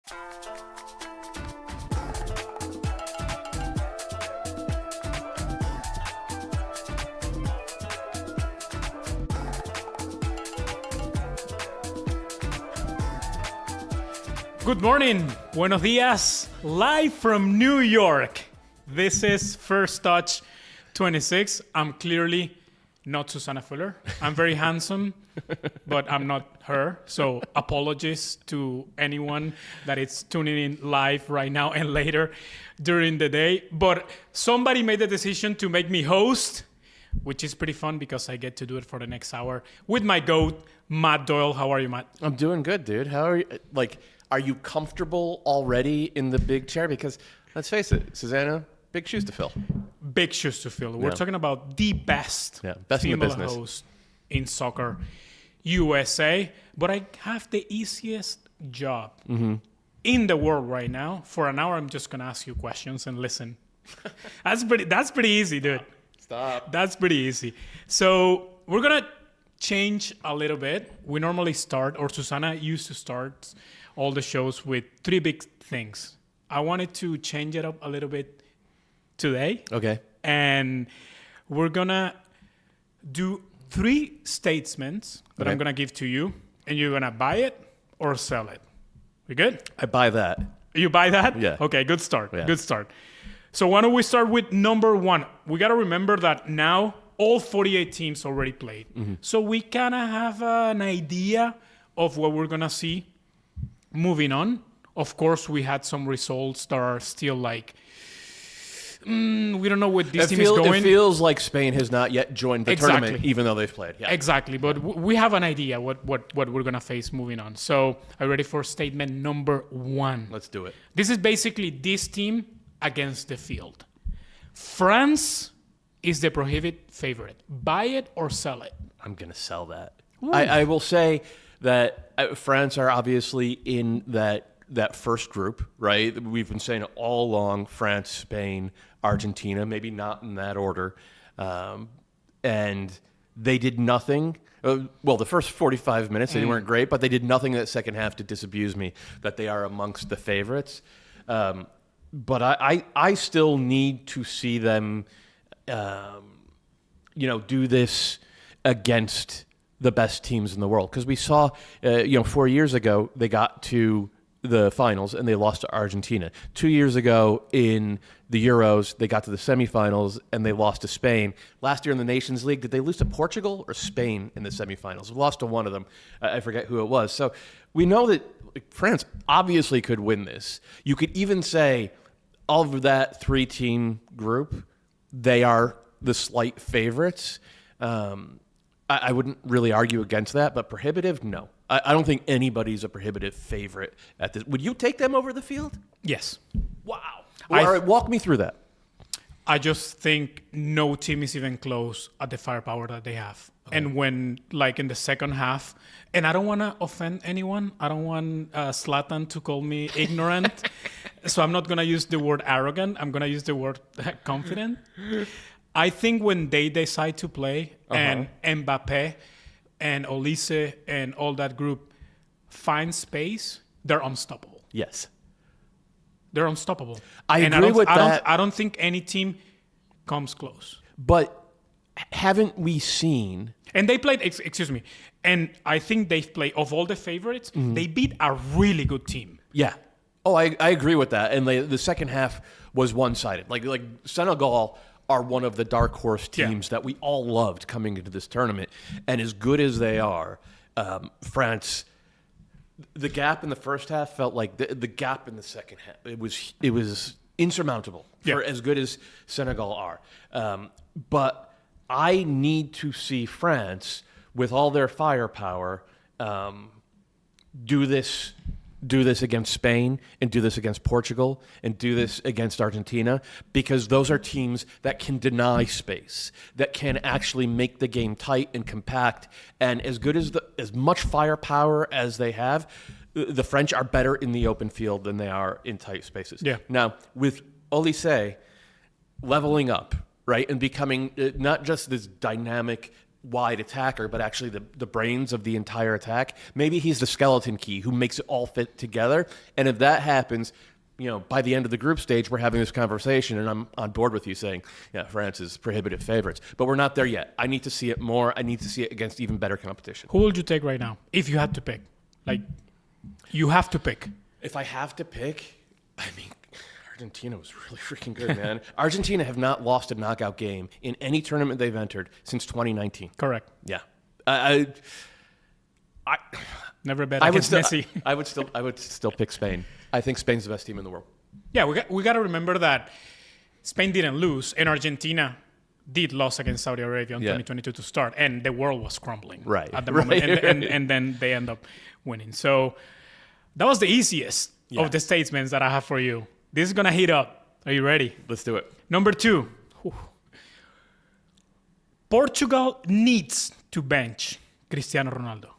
Good morning, buenos dias, live from New York. This is First Touch 26. I'm clearly not Susanna Fuller. I'm very handsome, but I'm not her. So apologies to anyone that is tuning in live right now and later during the day. But somebody made the decision to make me host, which is pretty fun because I get to do it for the next hour with my GOAT, Matt Doyle. How are you, Matt? I'm doing good, dude. How are you? Are you comfortable already in the big chair? Because let's face it, Susanna, big shoes to fill. Big shoes to fill. We're talking about the best female host in soccer USA. But I have the easiest job in the world right now. For an hour, I'm just going to ask you questions and listen. That's pretty easy, dude. Stop. That's pretty easy. So we're going to change a little bit. We normally start, or Susanna used to start all the shows with three big things. I wanted to change it up a little bit today. Okay. And we're going to do three statements that I'm going to give to you, and you're going to buy it or sell it. We good? I buy that. You buy that? Yeah. Okay, good start. Yeah. Good start. So why don't we start with number one? We got to remember that now all 48 teams already played. So we kind of have an idea of what we're going to see moving on. Of course, we had some results that are still like, we don't know what this team is going. It feels like Spain has not yet joined the tournament, even though they've played. Yeah. Exactly, but we have an idea what we're going to face moving on. So are you ready for statement number one? Let's do it. This is basically this team against the field. France is the prohibited favorite. Buy it or sell it? I'm going to sell that. I will say that France are obviously in that first group, right? We've been saying it all along, France, Spain, Argentina, maybe not in that order. And they did nothing. Well, the first 45 minutes, they weren't great, but they did nothing in that second half to disabuse me that they are amongst the favorites. But I still need to see them, do this against the best teams in the world. Because we saw, 4 years ago, they got to the finals and they lost to Argentina. 2 years ago in the Euros, they got to the semifinals and they lost to Spain. Last year in the Nations League, did they lose to Portugal or Spain in the semifinals? We lost to one of them. I forget who it was. So we know that France obviously could win this. You could even say of that three-team group, they are the slight favorites. I wouldn't really argue against that, but prohibitive, no. I don't think anybody's a prohibitive favorite at this. Would you take them over the field? Yes. Wow. Well, all right, walk me through that. I just think no team is even close at the firepower that they have. Okay. And when, in the second half, and I don't want to offend anyone. I don't want Zlatan to call me ignorant. So I'm not going to use the word arrogant. I'm going to use the word confident. I think when they decide to play and Mbappe and Olise and all that group find space, they're unstoppable. Yes. They're unstoppable. I agree with that. I don't think any team comes close. But haven't we seen... And they played, excuse me, and I think they've played, of all the favorites, they beat a really good team. Yeah. Oh, I agree with that. And the second half was one-sided. Like Senegal are one of the dark horse teams that we all loved coming into this tournament. And as good as they are, France, the gap in the first half felt like the gap in the second half. It was insurmountable for as good as Senegal are. But I need to see France, with all their firepower, do this against Spain and do this against Portugal and do this against Argentina, because those are teams that can deny space, that can actually make the game tight and compact. And as good as much firepower as they have, the French are better in the open field than they are in tight spaces. Yeah. Now, with Olise leveling up, right, and becoming not just this dynamic wide attacker, but actually the brains of the entire attack. Maybe he's the skeleton key who makes it all fit together. And if that happens, by the end of the group stage, we're having this conversation, and I'm on board with you saying, yeah, France is prohibitive favorites. But we're not there yet. I need to see it more. I need to see it against even better competition. Who would you take right now if you had to pick? Like, you have to pick. If I have to pick, Argentina was really freaking good, man. Argentina have not lost a knockout game in any tournament they've entered since 2019. Correct. Yeah. I never bet against Messi. I would still pick Spain. I think Spain's the best team in the world. Yeah, we got to remember that Spain didn't lose, and Argentina did lose against Saudi Arabia in 2022 to start, and the world was crumbling at the moment, and then they end up winning. So that was the easiest of the statements that I have for you. This is going to heat up. Are you ready? Let's do it. Number 2. Portugal needs to bench Cristiano Ronaldo.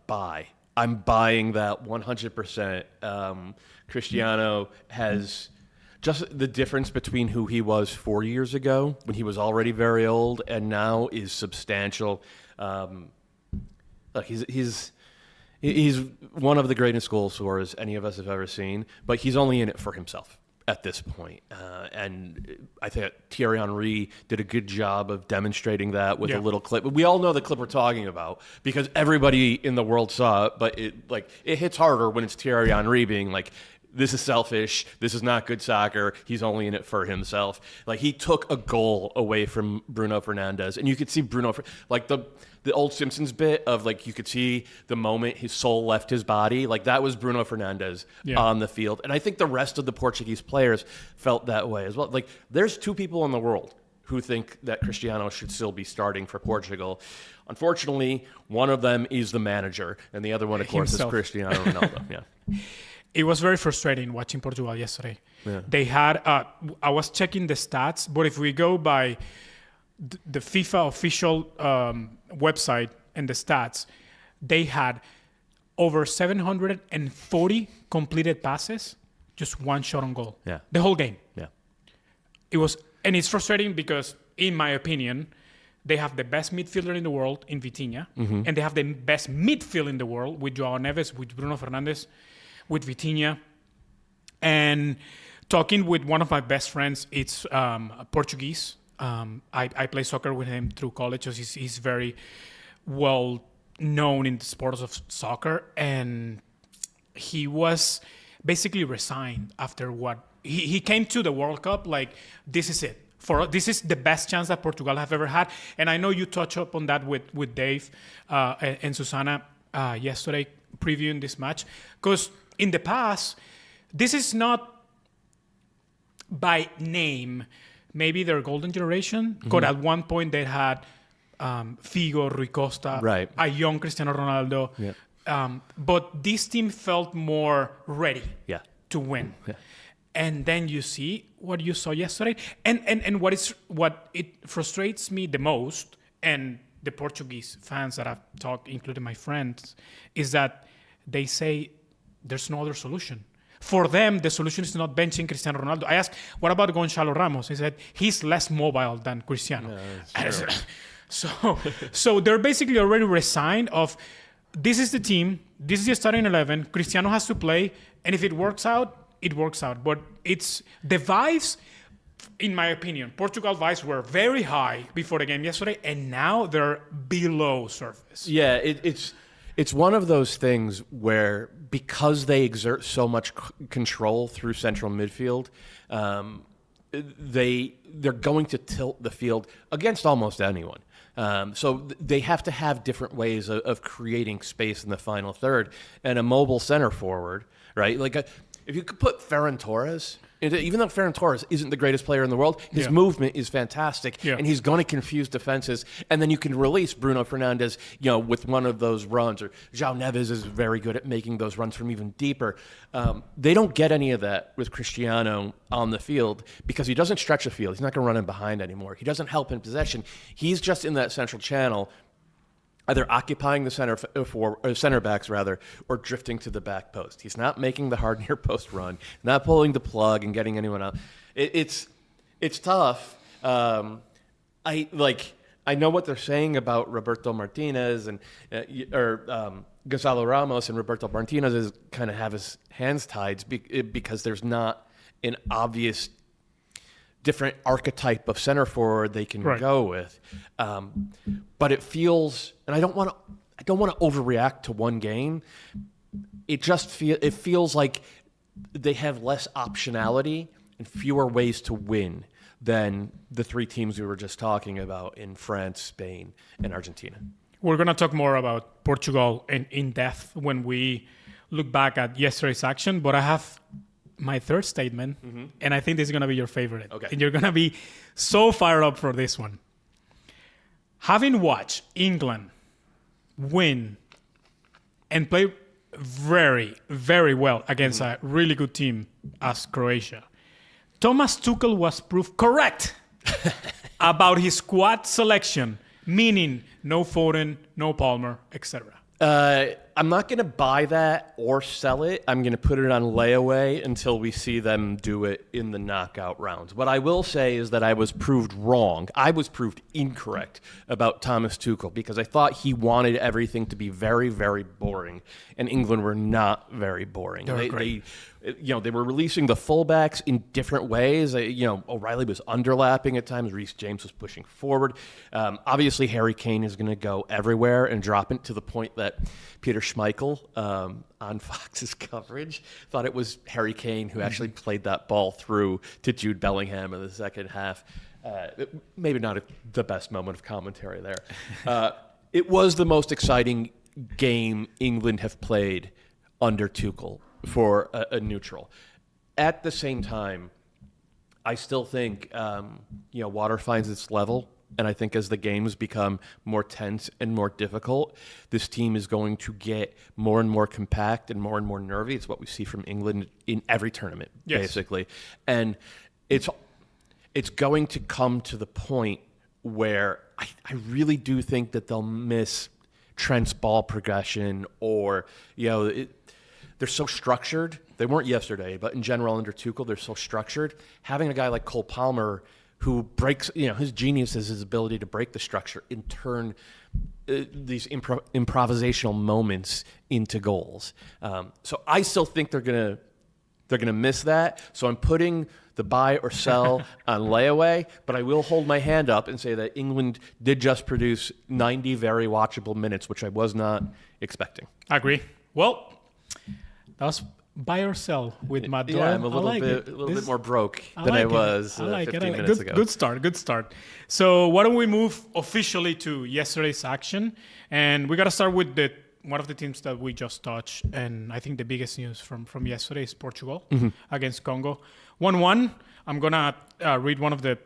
Buy. I'm buying that 100%. Cristiano has just the difference between who he was 4 years ago when he was already very old and now is substantial. Look, he's one of the greatest goal scorers any of us have ever seen, but he's only in it for himself at this point. And I think Thierry Henry did a good job of demonstrating that with a little clip. We all know the clip we're talking about because everybody in the world saw it, but it hits harder when it's Thierry Henry being like, this is selfish. This is not good soccer. He's only in it for himself. Like, he took a goal away from Bruno Fernandes, and you could see Bruno, like the old Simpsons bit of like you could see the moment his soul left his body. Like, that was Bruno Fernandes on the field, and I think the rest of the Portuguese players felt that way as well. Like, there's 2 people in the world who think that Cristiano should still be starting for Portugal. Unfortunately, one of them is the manager, and the other one, of course, is Cristiano Ronaldo. Yeah. It was very frustrating watching Portugal yesterday. Yeah. They had, I was checking the stats, but if we go by the FIFA official website and the stats, they had over 740 completed passes, just one shot on goal. Yeah. The whole game. Yeah. And it's frustrating because, in my opinion, they have the best midfielder in the world in Vitinha, and they have the best midfield in the world with João Neves, with Bruno Fernandes, with Vitinha. And talking with one of my best friends, it's Portuguese. I play soccer with him through college. So he's very well known in the sports of soccer. And he was basically resigned after what he came to the World Cup like, this is it. This is the best chance that Portugal have ever had. And I know you touched up on that with Dave and Susana yesterday previewing this match. Because in the past, this is not by name maybe their golden generation. Because at one point they had Figo, Rui Costa, a young Cristiano Ronaldo. Yeah. But this team felt more ready to win. Yeah. And then you see what you saw yesterday. And what it frustrates me the most, and the Portuguese fans that I've talked, including my friends, is that they say there's no other solution. For them, the solution is not benching Cristiano Ronaldo. I asked, what about Gonçalo Ramos? He said, he's less mobile than Cristiano. So they're basically already resigned of, this is the team, this is the starting 11, Cristiano has to play, and if it works out, it works out. But it's the vibes, in my opinion, Portugal vibes were very high before the game yesterday, and now they're below surface. Yeah, it's one of those things where because they exert so much control through central midfield, they're going to tilt the field against almost anyone. So they have to have different ways of creating space in the final third, and a mobile center forward, right? Like if you could put Ferran Torres, even though Ferran Torres isn't the greatest player in the world, his movement is fantastic, and he's going to confuse defenses. And then you can release Bruno Fernandes, with one of those runs, or João Neves is very good at making those runs from even deeper. They don't get any of that with Cristiano on the field because he doesn't stretch the field. He's not going to run in behind anymore. He doesn't help in possession. He's just in that central channel, either occupying the center backs or drifting to the back post. He's not making the hard near post run, not pulling the plug and getting anyone out. It's tough. I know what they're saying about Roberto Martinez and Gonzalo Ramos, and Roberto Martinez is kind of have his hands tied because there's not an obvious different archetype of center forward they can go with. But it feels, and I don't want to overreact to one game. It feels like they have less optionality and fewer ways to win than the three teams we were just talking about in France, Spain, and Argentina. We're going to talk more about Portugal in depth when we look back at yesterday's action, but I have my third statement, and I think this is going to be your favorite. Okay. And you're going to be so fired up for this one. Having watched England win and play very, very well against a really good team as Croatia, Thomas Tuchel was proved correct about his squad selection, meaning no Foden, no Palmer, etc. I'm not going to buy that or sell it. I'm going to put it on layaway until we see them do it in the knockout rounds. What I will say is that I was proved wrong. I was proved incorrect about Thomas Tuchel because I thought he wanted everything to be very, very boring, and England were not very boring. They were releasing the fullbacks in different ways. O'Reilly was underlapping at times. Reece James was pushing forward. Obviously, Harry Kane is going to go everywhere and drop it to the point that Peter Schmeichel on Fox's coverage thought it was Harry Kane who actually played that ball through to Jude Bellingham in the second half. Maybe not the best moment of commentary there. It was the most exciting game England have played under Tuchel for a neutral. At the same time, I still think water finds its level, and I think as the games become more tense and more difficult, this team is going to get more and more compact and more nervy. It's what we see from England in every tournament, basically. And it's going to come to the point where I really do think that they'll miss Trent's ball progression, or they're so structured. They weren't yesterday, but in general under Tuchel, they're so structured. Having a guy like Cole Palmer who breaks, his genius is his ability to break the structure and turn these improvisational moments into goals. So I still think they're gonna miss that. So I'm putting the buy or sell on layaway, but I will hold my hand up and say that England did just produce 90 very watchable minutes, which I was not expecting. I agree. Well, that was buy or sell with Matt Doyle. Yeah, I'm a little bit more broke than I was 15 minutes ago. Good start. So why don't we move officially to yesterday's action? And we got to start with one of the teams that we just touched, and I think the biggest news from yesterday is Portugal against Congo. 1-1. I'm going to read one of the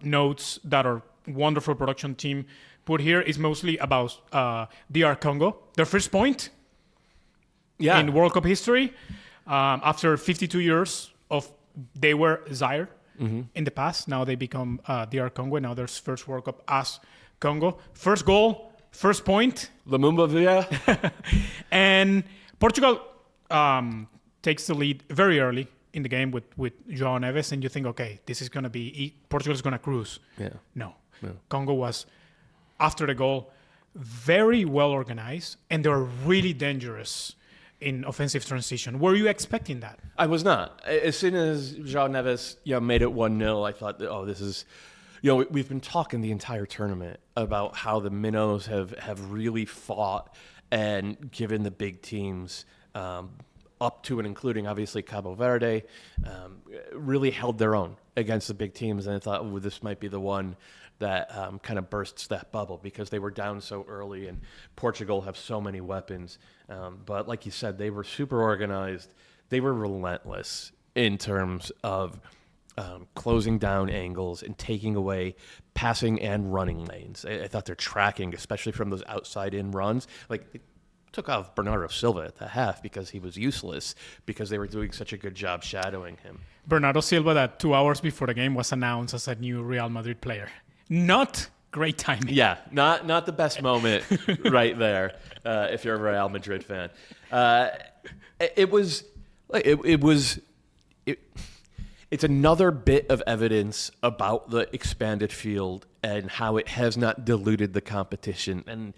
notes that our wonderful production team put here. It's mostly about DR Congo. Their first point in World Cup history. After 52 years they were Zaire in the past. Now they become DR Congo. Now their first World Cup as Congo. First goal, first point. Lumumba Villa. And Portugal takes the lead very early in the game with João Neves, and you think, okay, this is going to be Portugal's going to cruise. Yeah. No. Congo was, after the goal, very well organized, and they were really dangerous in offensive transition. Were you expecting that? I was not. As soon as João Neves made it 1-0, I thought, this is... we've been talking the entire tournament about how the minnows have really fought and given the big teams up to and including, obviously, Cabo Verde, really held their own against the big teams. And I thought, this might be the one that kind of bursts that bubble because they were down so early and Portugal have so many weapons. But like you said, they were super organized. They were relentless in terms of closing down angles and taking away passing and running lanes. I thought their tracking, especially from those outside-in runs, it took off Bernardo Silva at the half because he was useless because they were doing such a good job shadowing him. Bernardo Silva, that 2 hours before the game was announced as a new Real Madrid player. Not great timing. Yeah, not the best moment right there if you're a Real Madrid fan. It's another bit of evidence about the expanded field and how it has not diluted the competition. And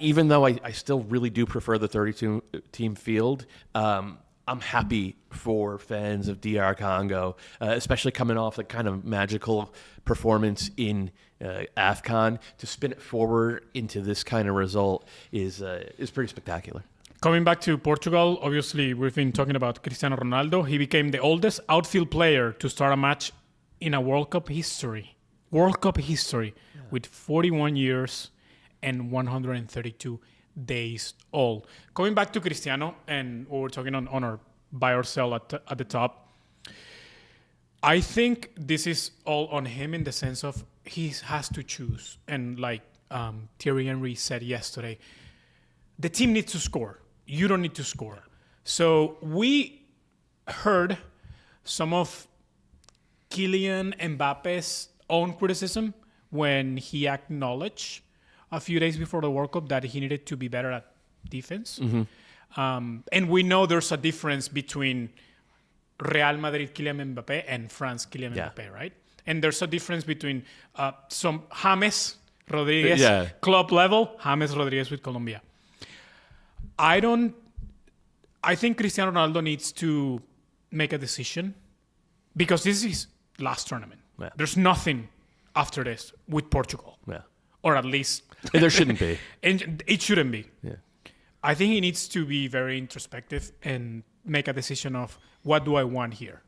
even though I still really do prefer the 32-team field, I'm happy for fans of DR Congo, especially coming off the kind of magical performance in AFCON. To spin it forward into this kind of result is pretty spectacular. Coming back to Portugal, obviously we've been talking about Cristiano Ronaldo. He became the oldest outfield player to start a match in a World Cup history. With 41 years and 132 days old. Going back to Cristiano, and what we're talking on our buy or sell at the top, I think this is all on him in the sense of he has to choose. And like Thierry Henry said yesterday, the team needs to score. You don't need to score. So we heard some of Kylian Mbappe's own criticism when he acknowledged a few days before the World Cup that he needed to be better at defense. And we know there's a difference between Real Madrid Kylian Mbappe and France Kylian Mbappe, right? And there's a difference between some James Rodriguez club level, James Rodriguez with Colombia. I think Cristiano Ronaldo needs to make a decision because this is his last tournament. Yeah. There's nothing after this with Portugal. Yeah. Or at least... there shouldn't be. And it shouldn't be. Yeah. I think he needs to be very introspective and make a decision of what do I want here?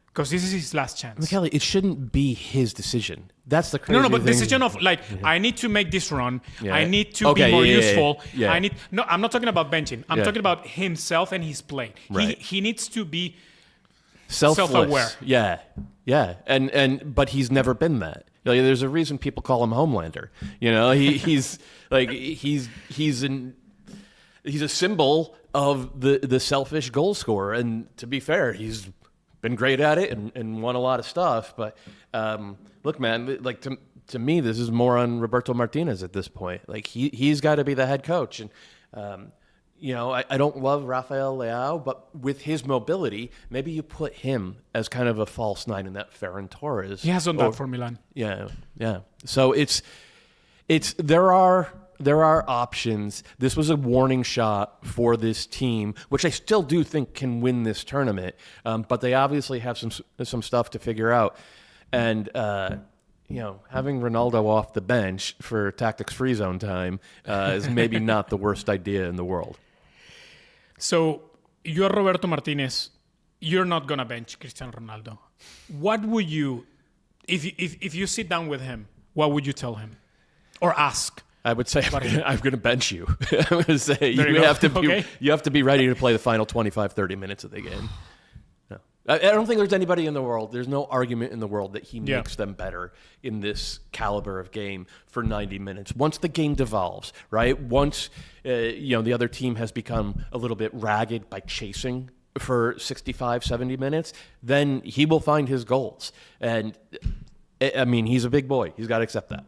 Because this is his last chance. Michele, it shouldn't be his decision. That's the crazy thing. No, but decision of like, I need to make this run. Yeah. I need to be more useful. Yeah. No, I'm not talking about benching. I'm talking about himself and his play. Right. He needs to be self-aware. Yeah. But he's never been that. There's a reason people call him Homelander. He's a symbol of the selfish goal scorer. And to be fair, he's been great at it and won a lot of stuff. But look, man, like to me, this is more on Roberto Martinez at this point. Like he's got to be the head coach. And I don't love Rafael Leao, but with his mobility, maybe you put him as kind of a false nine in that Ferran Torres. He has done that for Milan. Yeah. So there are options. This was a warning shot for this team, which I still do think can win this tournament. But they obviously have some stuff to figure out. And having Ronaldo off the bench for tactics free zone time is maybe not the worst idea in the world. So you're Roberto Martinez. You're not gonna bench Cristiano Ronaldo. What would you, if you sit down with him, what would you tell him, or ask? I would say I'm going to bench you. I'm going to say you have to be ready to play the final 25, 30 minutes of the game. No. I don't think there's anybody in the world, there's no argument in the world that he makes them better in this caliber of game for 90 minutes. Once the game devolves, right? Once the other team has become a little bit ragged by chasing for 65, 70 minutes, then he will find his goals. And I mean, he's a big boy. He's got to accept that.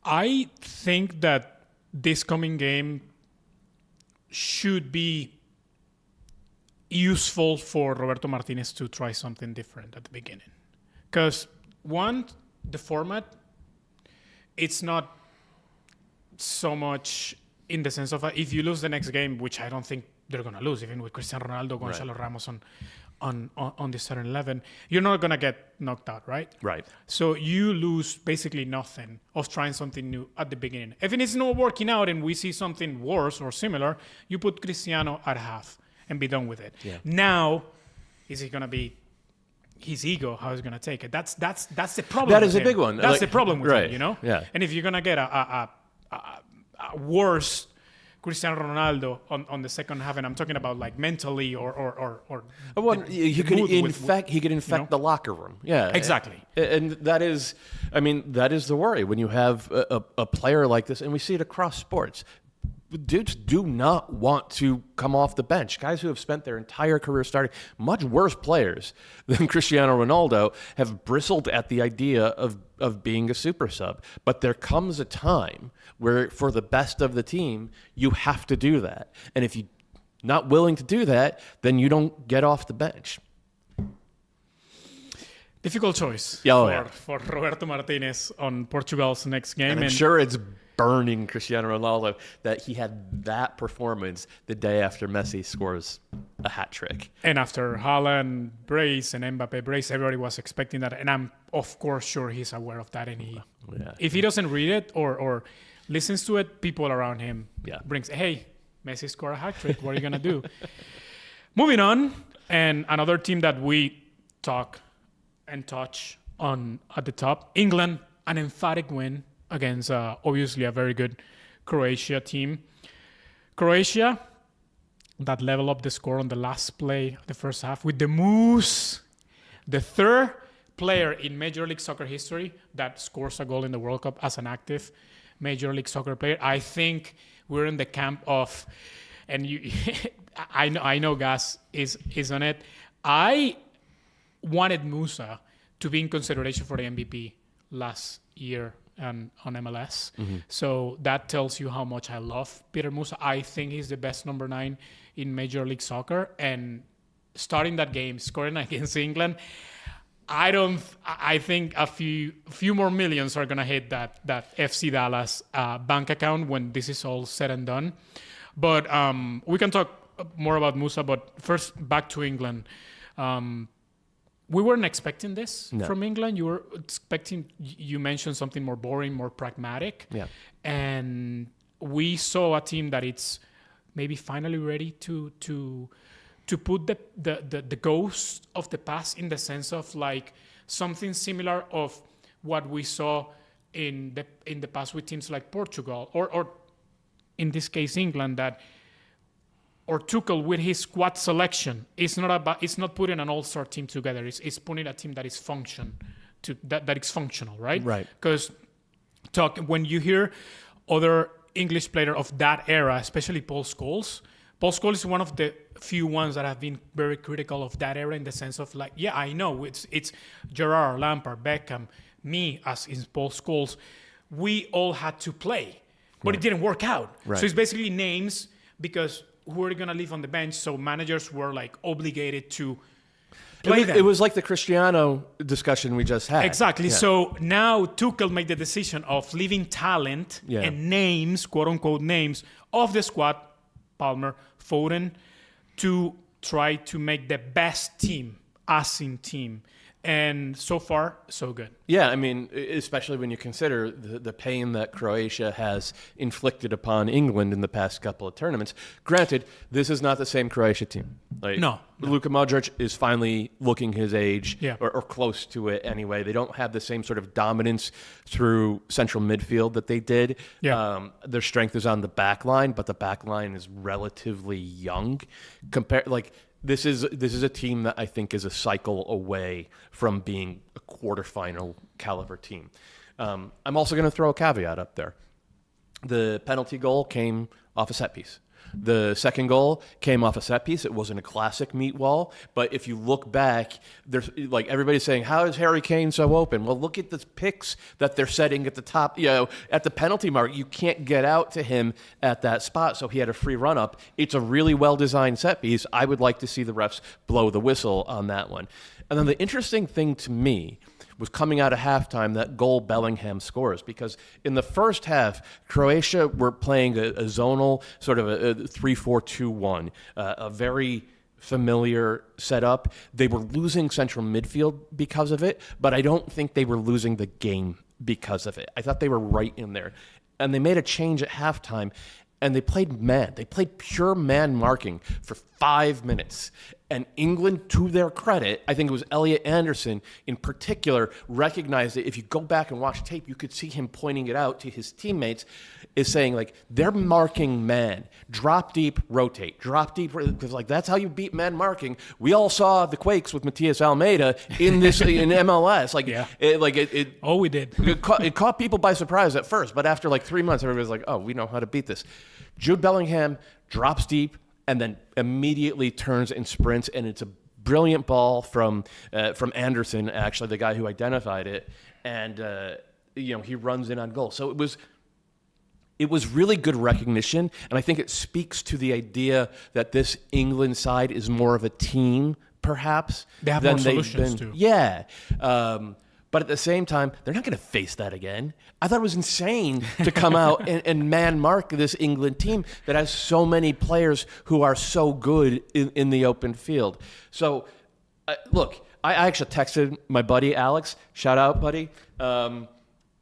I think that this coming game should be useful for Roberto Martinez to try something different at the beginning. Because, one, the format, it's not so much in the sense of if you lose the next game, which I don't think they're going to lose, even with Cristiano Ronaldo, Gonzalo Ramos on the starting 11, you're not going to get knocked out, right? Right. So you lose basically nothing of trying something new at the beginning. If it's not working out and we see something worse or similar, you put Cristiano at half and be done with it. Yeah. Now, is it going to be his ego? How he's going to take it? That's the problem. That is a big one. That's the problem with him, Yeah. And if you're going to get a worse Cristiano Ronaldo on the second half, and I'm talking about like mentally or he could infect the locker room. Yeah, exactly. And that is the worry when you have a player like this, and we see it across sports. Dudes do not want to come off the bench. Guys who have spent their entire career starting, much worse players than Cristiano Ronaldo, have bristled at the idea of being a super sub. But there comes a time where, for the best of the team, you have to do that. And if you're not willing to do that, then you don't get off the bench. Difficult choice for Roberto Martinez on Portugal's next game. And I'm sure it's burning Cristiano Ronaldo that he had that performance the day after Messi scores a hat trick. And after Haaland brace and Mbappe brace, everybody was expecting that. And I'm, of course, sure he's aware of that. And if he doesn't read it or listens to it, people around him brings, hey, Messi scored a hat trick. What are you going to do? Moving on, and another team that we talk and touch on at the top, England, an emphatic win against obviously a very good Croatia team. Croatia, that leveled up the score on the last play of the first half with the Moose, the third player in Major League Soccer history that scores a goal in the World Cup as an active Major League Soccer player. I think we're in the camp of, and you, I know Gas is on it. I wanted Musa to be in consideration for the MVP last year on MLS. Mm-hmm. So that tells you how much I love Peter Musa. I think he's the best number 9 in Major League Soccer. And starting that game, scoring against England, I think a few more millions are gonna hit that FC Dallas bank account when this is all said and done. But we can talk more about Musa. But first, back to England. We weren't expecting this from England. You were expecting, you mentioned something more boring, more pragmatic. Yeah. And we saw a team that it's maybe finally ready to put the ghost of the past in the sense of like something similar of what we saw in the past with teams like Portugal or in this case England, that or Tuchel with his squad selection is not putting an all-star team together. It's putting a team that is that is functional, right? Right. Because when you hear other English players of that era, especially Paul Scholes is one of the few ones that have been very critical of that era in the sense of like, yeah, I know it's Gerrard, Lampard, Beckham, me as in Paul Scholes, we all had to play, but it didn't work out. Right. So it's basically names because who are going to leave on the bench, so managers were like obligated to play them. It was like the Cristiano discussion we just had. Exactly. Yeah. So now Tuchel made the decision of leaving talent and names, quote-unquote names, of the squad, Palmer, Foden, to try to make the best team, as in team. And so far, so good. Yeah, I mean, especially when you consider the pain that Croatia has inflicted upon England in the past couple of tournaments. Granted, this is not the same Croatia team. Like, no. Luka Modric is finally looking his age, or close to it anyway. They don't have the same sort of dominance through central midfield that they did. Yeah. Their strength is on the back line, but the back line is relatively young. This is a team that I think is a cycle away from being a quarterfinal caliber team. I'm also going to throw a caveat up there. The penalty goal came off a set piece. The second goal came off a set piece. It wasn't a classic meat wall, but if you look back, there's like everybody's saying, "How is Harry Kane so open?" Well, look at the picks that they're setting at the top. At the penalty mark, you can't get out to him at that spot, so he had a free run up. It's a really well designed set piece. I would like to see the refs blow the whistle on that one. And then the interesting thing to me was coming out of halftime, that goal Bellingham scores. Because in the first half, Croatia were playing a zonal, sort of a 3-4-2-1, a very familiar setup. They were losing central midfield because of it, but I don't think they were losing the game because of it. I thought they were right in there. And they made a change at halftime, and they played man. They played pure man marking for 5 minutes. And England, to their credit, I think it was Elliot Anderson in particular, recognized it. If you go back and watch tape, you could see him pointing it out to his teammates, is saying, like, they're marking man. Drop deep, rotate. Drop deep, because, like, that's how you beat man marking. We all saw the Quakes with Matias Almeida in MLS. Like, we did. It caught people by surprise at first, but after, 3 months, everybody's like, oh, we know how to beat this. Jude Bellingham drops deep, and then immediately turns and sprints, and it's a brilliant ball from Anderson, actually, the guy who identified it, and he runs in on goal. So it was really good recognition, and I think it speaks to the idea that this England side is more of a team perhaps. They have than more they've solutions, been. too. Yeah. But at the same time, they're not going to face that again. I thought it was insane to come out and man-mark this England team that has so many players who are so good in the open field. So, look, I actually texted my buddy Alex. Shout out, buddy.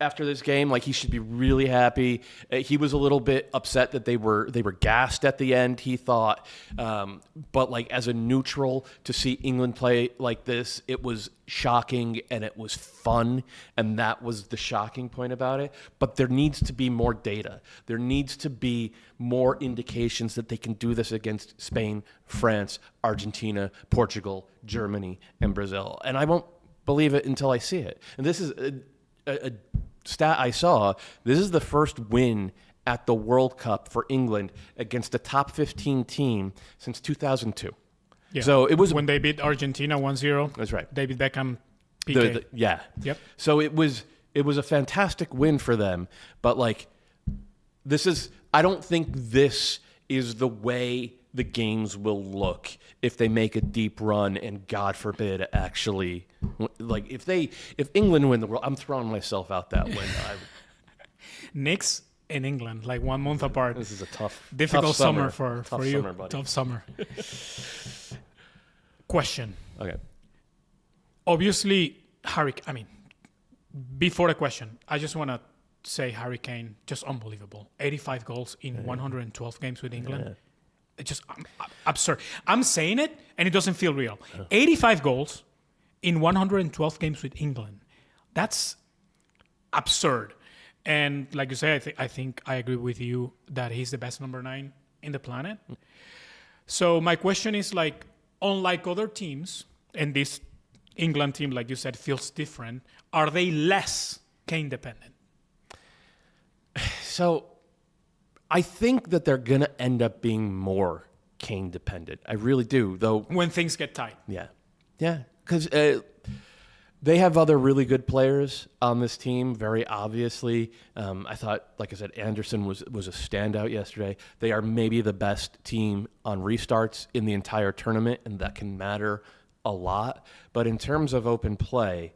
After this game, like, he should be really happy. He was a little bit upset that they were gassed at the end, he thought. But like, as a neutral, to see England play like this, it was shocking and it was fun, and that was the shocking point about it. But there needs to be more data. There needs to be more indications that they can do this against Spain, France, Argentina, Portugal, Germany, and Brazil. And I won't believe it until I see it. And this is a stat I saw. This is the first win at the World Cup for England against a top 15 team since 2002. Yeah. So it was when they beat Argentina 1-0. That's right. David Beckham, PK. Yeah. Yep. So it was a fantastic win for them, but like, I don't think this is the way the games will look if they make a deep run, and God forbid, actually, like, if England win the world, I'm throwing myself out that win. Knicks in England, like 1 month apart. This is a difficult tough summer for you. Summer, buddy. Tough summer. Question. Okay. Obviously, before the question, I just want to say Harry Kane, just unbelievable. 85 goals in 112 games with England. Yeah. It's just absurd. I'm saying it, and it doesn't feel real. 85 goals in 112 games with England. That's absurd. And like you say, I think I agree with you that he's the best number 9 in the planet. So my question is, like, unlike other teams, and this England team, like you said, feels different, are they less Kane dependent? So I think that they're going to end up being more Kane dependent. I really do, though. When things get tight. Yeah. Yeah. Because they have other really good players on this team, very obviously. I thought, like I said, Anderson was a standout yesterday. They are maybe the best team on restarts in the entire tournament, and that can matter a lot. But in terms of open play,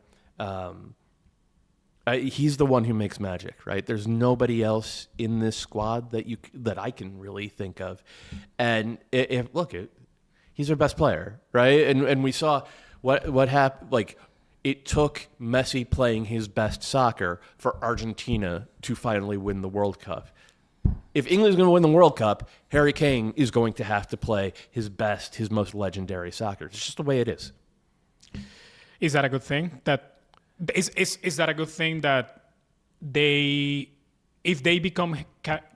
he's the one who makes magic, right? There's nobody else in this squad that I can really think of. And he's their best player, right? And we saw what happened. Like, it took Messi playing his best soccer for Argentina to finally win the World Cup. If England's going to win the World Cup, Harry Kane is going to have to play his best, his most legendary soccer. It's just the way it is. Is that a good thing? Is that a good thing that if they become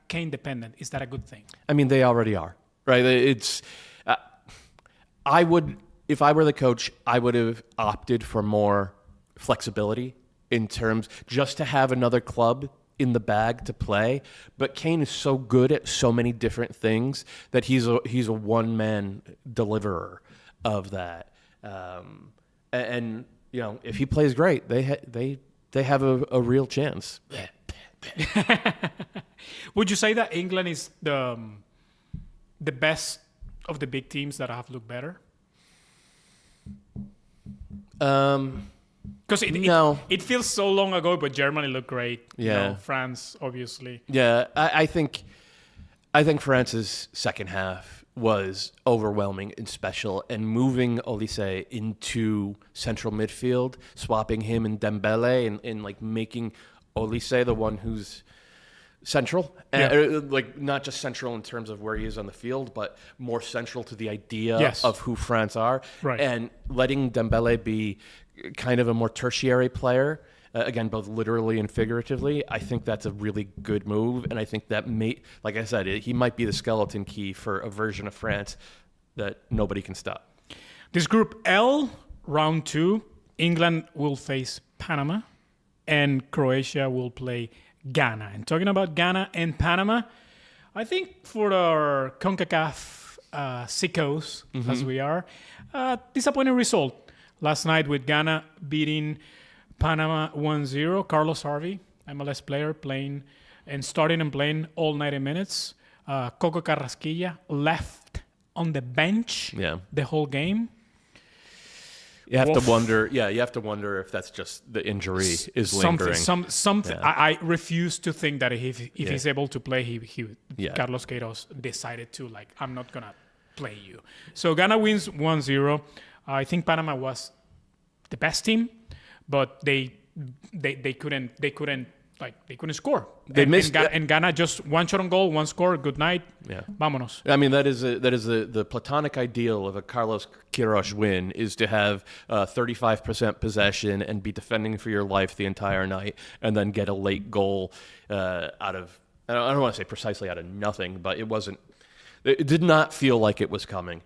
Kane dependent, is that a good thing? I mean, they already are, right? It's if I were the coach, I would have opted for more flexibility in terms, just to have another club in the bag to play. But Kane is so good at so many different things that he's a one-man deliverer of that. And you know, if he plays great, they have a real chance. Would you say that England is the best of the big teams that have looked better? Because it feels so long ago, but Germany looked great. Yeah. You know, France, obviously. Yeah, I think France's second half was overwhelming and special, and moving Olise into central midfield, swapping him and Dembele, and like making Olise the one who's central, like not just central in terms of where he is on the field, but more central to the idea of who France are, right. And letting Dembele be kind of a more tertiary player, again, both literally and figuratively. I think that's a really good move, and I think that like I said, he might be the skeleton key for a version of France that nobody can stop. This Group L, round 2, England will face Panama, and Croatia will play Ghana. And talking about Ghana and Panama, I think for our CONCACAF sickos, as we are, disappointing result last night with Ghana beating Panama 1-0. Carlos Harvey, MLS player, starting and playing all 90 minutes. Coco Carrasquilla left on the bench the whole game. You have Oof. to wonder. Yeah, you have to wonder if that's just the injury is lingering. Something. Yeah. I refuse to think that if he's able to play, Yeah. Carlos Queiroz decided to I'm not gonna play you. So Ghana wins 1-0. I think Panama was the best team, but they couldn't score. And Ghana just one shot on goal, one score. Good night. Yeah. Vámonos. I mean, that is the platonic ideal of a Carlos Queiroz win is to have 35% possession and be defending for your life the entire night, and then get a late goal out of, I don't want to say precisely out of nothing, but it did not feel like it was coming.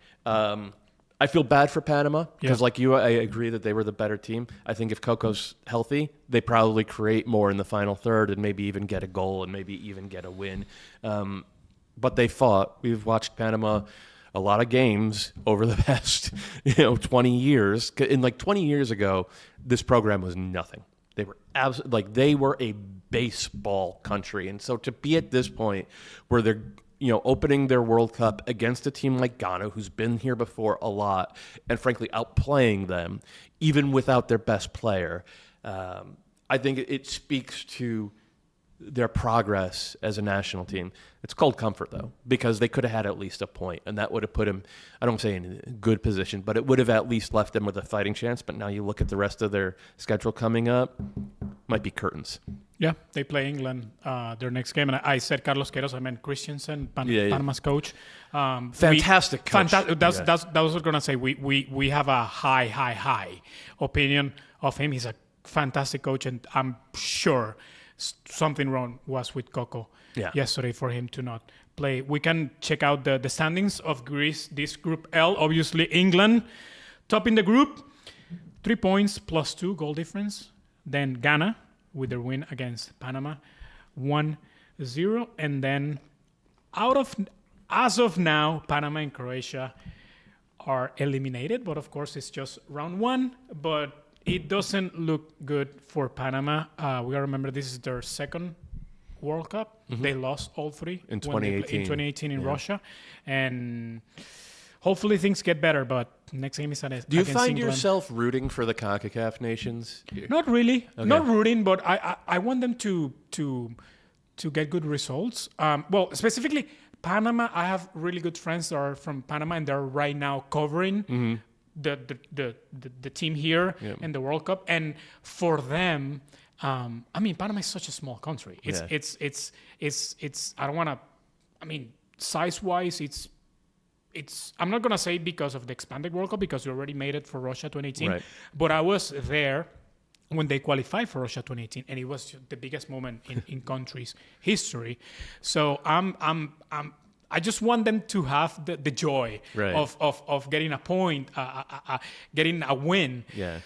I feel bad for Panama because, like you, I agree that they were the better team. I think if Coco's healthy, they probably create more in the final third and maybe even get a goal and maybe even get a win. But they fought. We've watched Panama a lot of games over the past 20 years. And 20 years ago, this program was nothing. They were they were a baseball country, and so to be at this point where they're opening their World Cup against a team like Ghana, who's been here before a lot, and frankly outplaying them, even without their best player, I think it speaks to their progress as a national team. It's called comfort, though, because they could have had at least a point, and that would have put them, I don't say in a good position, but it would have at least left them with a fighting chance. But now you look at the rest of their schedule coming up, might be curtains. Yeah, they play England their next game. And I said Carlos Queiroz, I meant Christensen, Panama's coach. Fantastic coach. That's what I was going to say. We have a high opinion of him. He's a fantastic coach, and I'm sure something wrong was with Coco yesterday for him to not play. We can check out the standings of Greece, this Group L. Obviously, England top in the group, 3 points plus 2 goal difference. Then Ghana with their win against Panama, 1-0. And then as of now, Panama and Croatia are eliminated. But of course, it's just round 1. But it doesn't look good for Panama. We gotta remember this is their second World Cup. Mm-hmm. They lost all 3 in 2018. In Russia, and hopefully things get better. But next game is against Do you find England. yourself rooting for the CONCACAF nations? Not really. Okay. Not rooting, but I want them to get good results. Well, specifically Panama. I have really good friends that are from Panama, and they're right now covering the team here in the World Cup. And for them, I mean, Panama is such a small country. It's I don't want to. I mean, size-wise, it's I'm not gonna say because of the expanded World Cup, because we already made it for Russia 2018. Right. But I was there when they qualified for Russia 2018, and it was the biggest moment in country's history. So I just want them to have the joy of getting a point, getting a win. Yeah.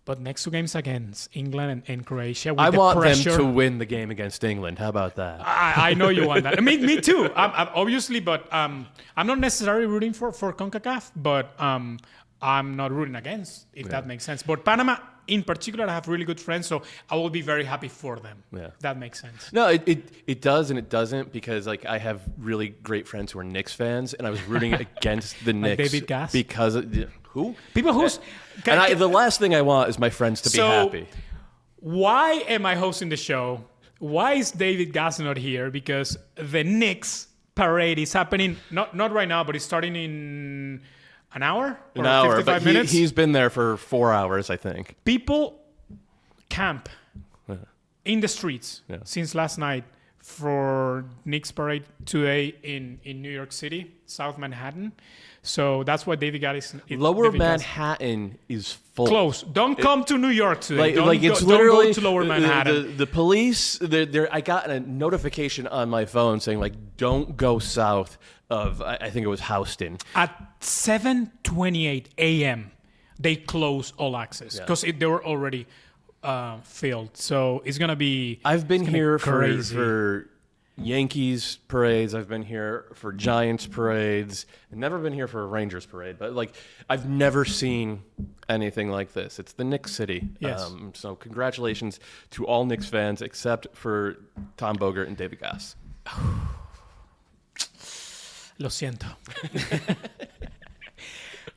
But next 2 games against England and Croatia, with I want pressure, them to win the game against England. How about that? I know you want that. Me too. Obviously, but I'm not necessarily rooting for CONCACAF, but I'm not rooting against, if that makes sense. But Panama, in particular, I have really good friends, so I will be very happy for them. Yeah. That makes sense. No, it does and it doesn't, because I have really great friends who are Knicks fans, and I was rooting against the Knicks. Like David Gass? Because who? People who's... the last thing I want is my friends to be happy. Why am I hosting the show? Why is David Gass not here? Because the Knicks parade is happening, not right now, but it's starting in... An hour? Or 55 minutes? He's been there for 4 hours, I think. People camp in the streets since last night for Knicks Parade today in New York City, South Manhattan. So that's why David Gass is... Lower Manhattan is full. Close. Don't come to New York today. Don't go to Lower Manhattan. The police, I got a notification on my phone saying, don't go south of, I think it was Houston. At 7:28 a.m., they close all access because they were already filled. So it's going to be I've been here for Yankees parades. I've been here for Giants parades. I've never been here for a Rangers parade. But, I've never seen anything like this. It's the Knicks city. Yes. So congratulations to all Knicks fans except for Tom Bogert and David Gass. Lo siento.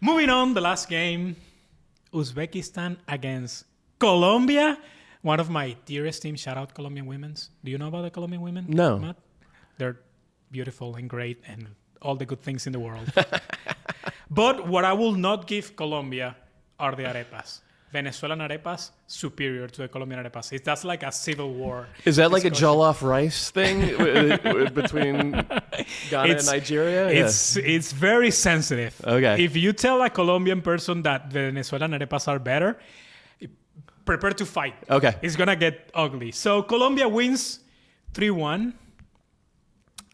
Moving on, the last game Uzbekistan against Colombia. One of my dearest teams. Shout out Colombian women's. Do you know about the Colombian women? No. Matt? They're beautiful and great and all the good things in the world. But what I will not give Colombia are the arepas. Venezuelan arepas superior to the Colombian arepas. That's like a civil war. Is that like discussion. a jollof rice thing between Ghana and Nigeria? It's very sensitive. Okay. If you tell a Colombian person that Venezuelan arepas are better, prepare to fight. Okay. It's going to get ugly. So Colombia wins 3-1.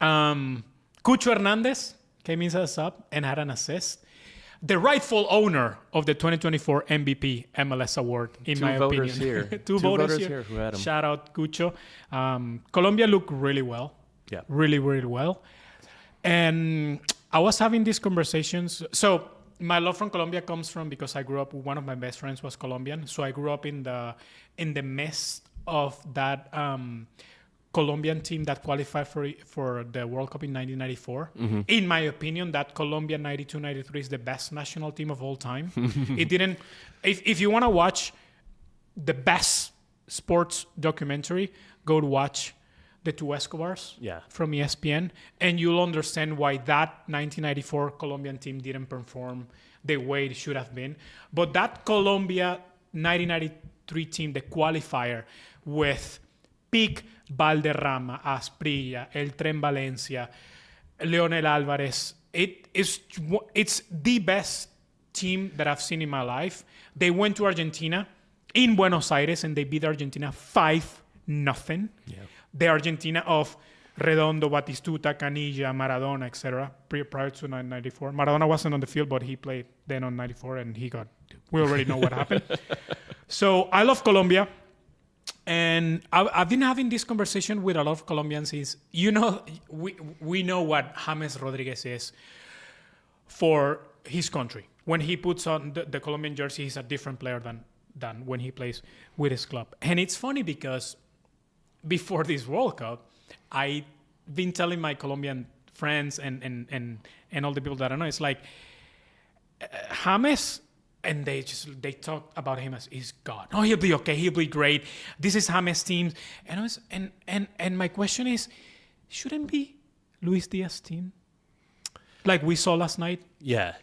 Cucho Hernandez came in as a sub and had an assist. The rightful owner of the 2024 MVP MLS award, in my opinion. Two voters here who had him. Shout out Cucho. Colombia looked really well. Yeah. Really, really well. And I was having these conversations. So my love from Colombia comes from because I grew up, one of my best friends was Colombian. So I grew up in the midst of that Colombian team that qualified for the World Cup in 1994. Mm-hmm. In my opinion, that Colombia 92-93 is the best national team of all time. It didn't... If you want to watch the best sports documentary, go to watch The Two Escobars from ESPN, and you'll understand why that 1994 Colombian team didn't perform the way it should have been. But that Colombia 1993 team, the qualifier, with peak Valderrama, Asprilla, El Tren Valencia, Leonel Álvarez. It's the best team that I've seen in my life. They went to Argentina in Buenos Aires and they beat Argentina 5-0. Yeah. The Argentina of Redondo, Batistuta, Canilla, Maradona, etc. Prior to 1994. Maradona wasn't on the field, but he played then on 94 and we already know what happened. So I love Colombia. And I've been having this conversation with a lot of Colombians. We know what James Rodriguez is for his country. When he puts on the Colombian jersey, he's a different player than when he plays with his club. And it's funny because before this World Cup, I've been telling my Colombian friends and all the people that I know, it's like James... And they talk about him as he's God. Oh, he'll be okay. He'll be great. This is James' team. And my question is, shouldn't be Luis Diaz's team? Like we saw last night? Yeah.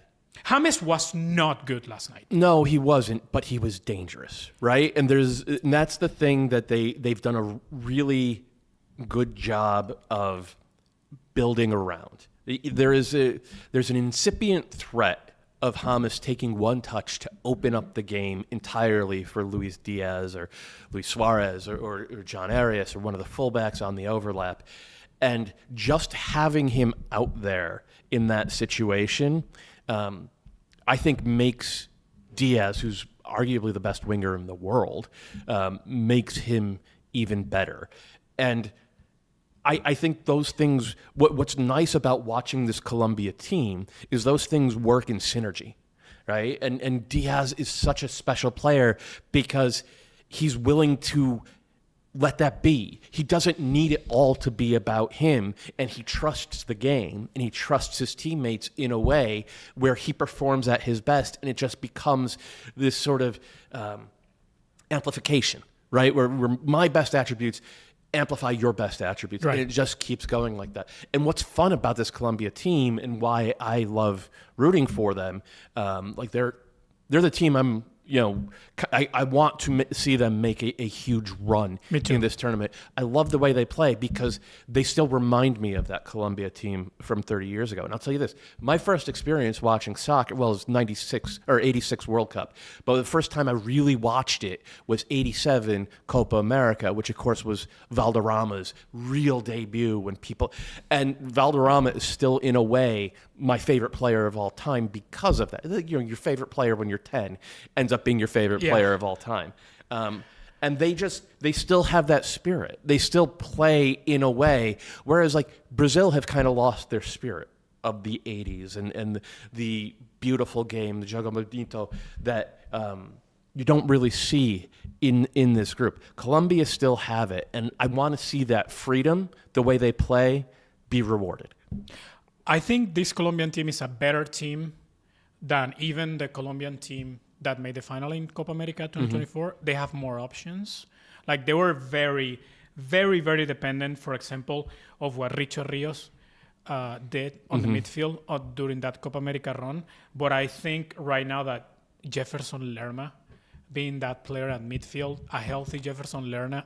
James was not good last night. No, he wasn't, but he was dangerous, right? And that's the thing that they've done a really good job of building around. There's an incipient threat of James taking one touch to open up the game entirely for Luis Diaz or Luis Suarez or John Arias or one of the fullbacks on the overlap. And just having him out there in that situation, I think makes Diaz, who's arguably the best winger in the world, makes him even better. And I think those things, what's nice about watching this Colombia team is those things work in synergy, right? And Diaz is such a special player because he's willing to let that be. He doesn't need it all to be about him, and he trusts the game, and he trusts his teammates in a way where he performs at his best, and it just becomes this sort of amplification, right? Where my best attributes amplify your best attributes. Right. And it just keeps going like that. And what's fun about this Colombia team and why I love rooting for them, like they're the team I want to see them make a huge run in this tournament. I love the way they play because they still remind me of that Colombia team from 30 years ago. And I'll tell you this, my first experience watching soccer, well, it was 96 or 86 World Cup. But the first time I really watched it was 87 Copa America, which of course was Valderrama's real debut and Valderrama is still in a way my favorite player of all time because of that. Your favorite player when you're 10 ends up being your favorite player of all time. And they still have that spirit. They still play in a way, whereas like Brazil have kind of lost their spirit of the 80s and the beautiful game, the Jogo Bonito, that you don't really see in this group. Colombia still have it, and I want to see that freedom, the way they play, be rewarded. I think this Colombian team is a better team than even the Colombian team that made the final in Copa America 2024, they have more options. Like they were very, very, very dependent, for example, of what Richard Rios did on the midfield during that Copa America run. But I think right now that Jefferson Lerma, being that player at midfield, a healthy Jefferson Lerma,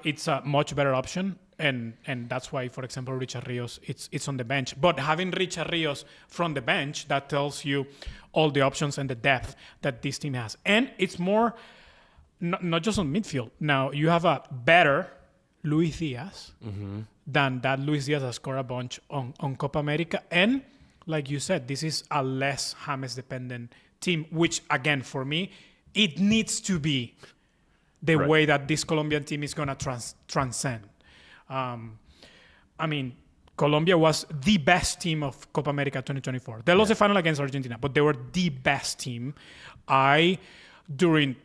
it's a much better option. And that's why, for example, Richard Rios, it's on the bench. But having Richard Rios from the bench, that tells you all the options and the depth that this team has. And it's more, not just on midfield. Now, you have a better Luis Diaz than that Luis Diaz has scored a bunch on Copa America. And like you said, this is a less James-dependent team, which, again, for me, it needs to be the way that this Colombian team is going to transcend. I mean, Colombia was the best team of Copa America 2024. They lost the final against Argentina, but they were the best team. During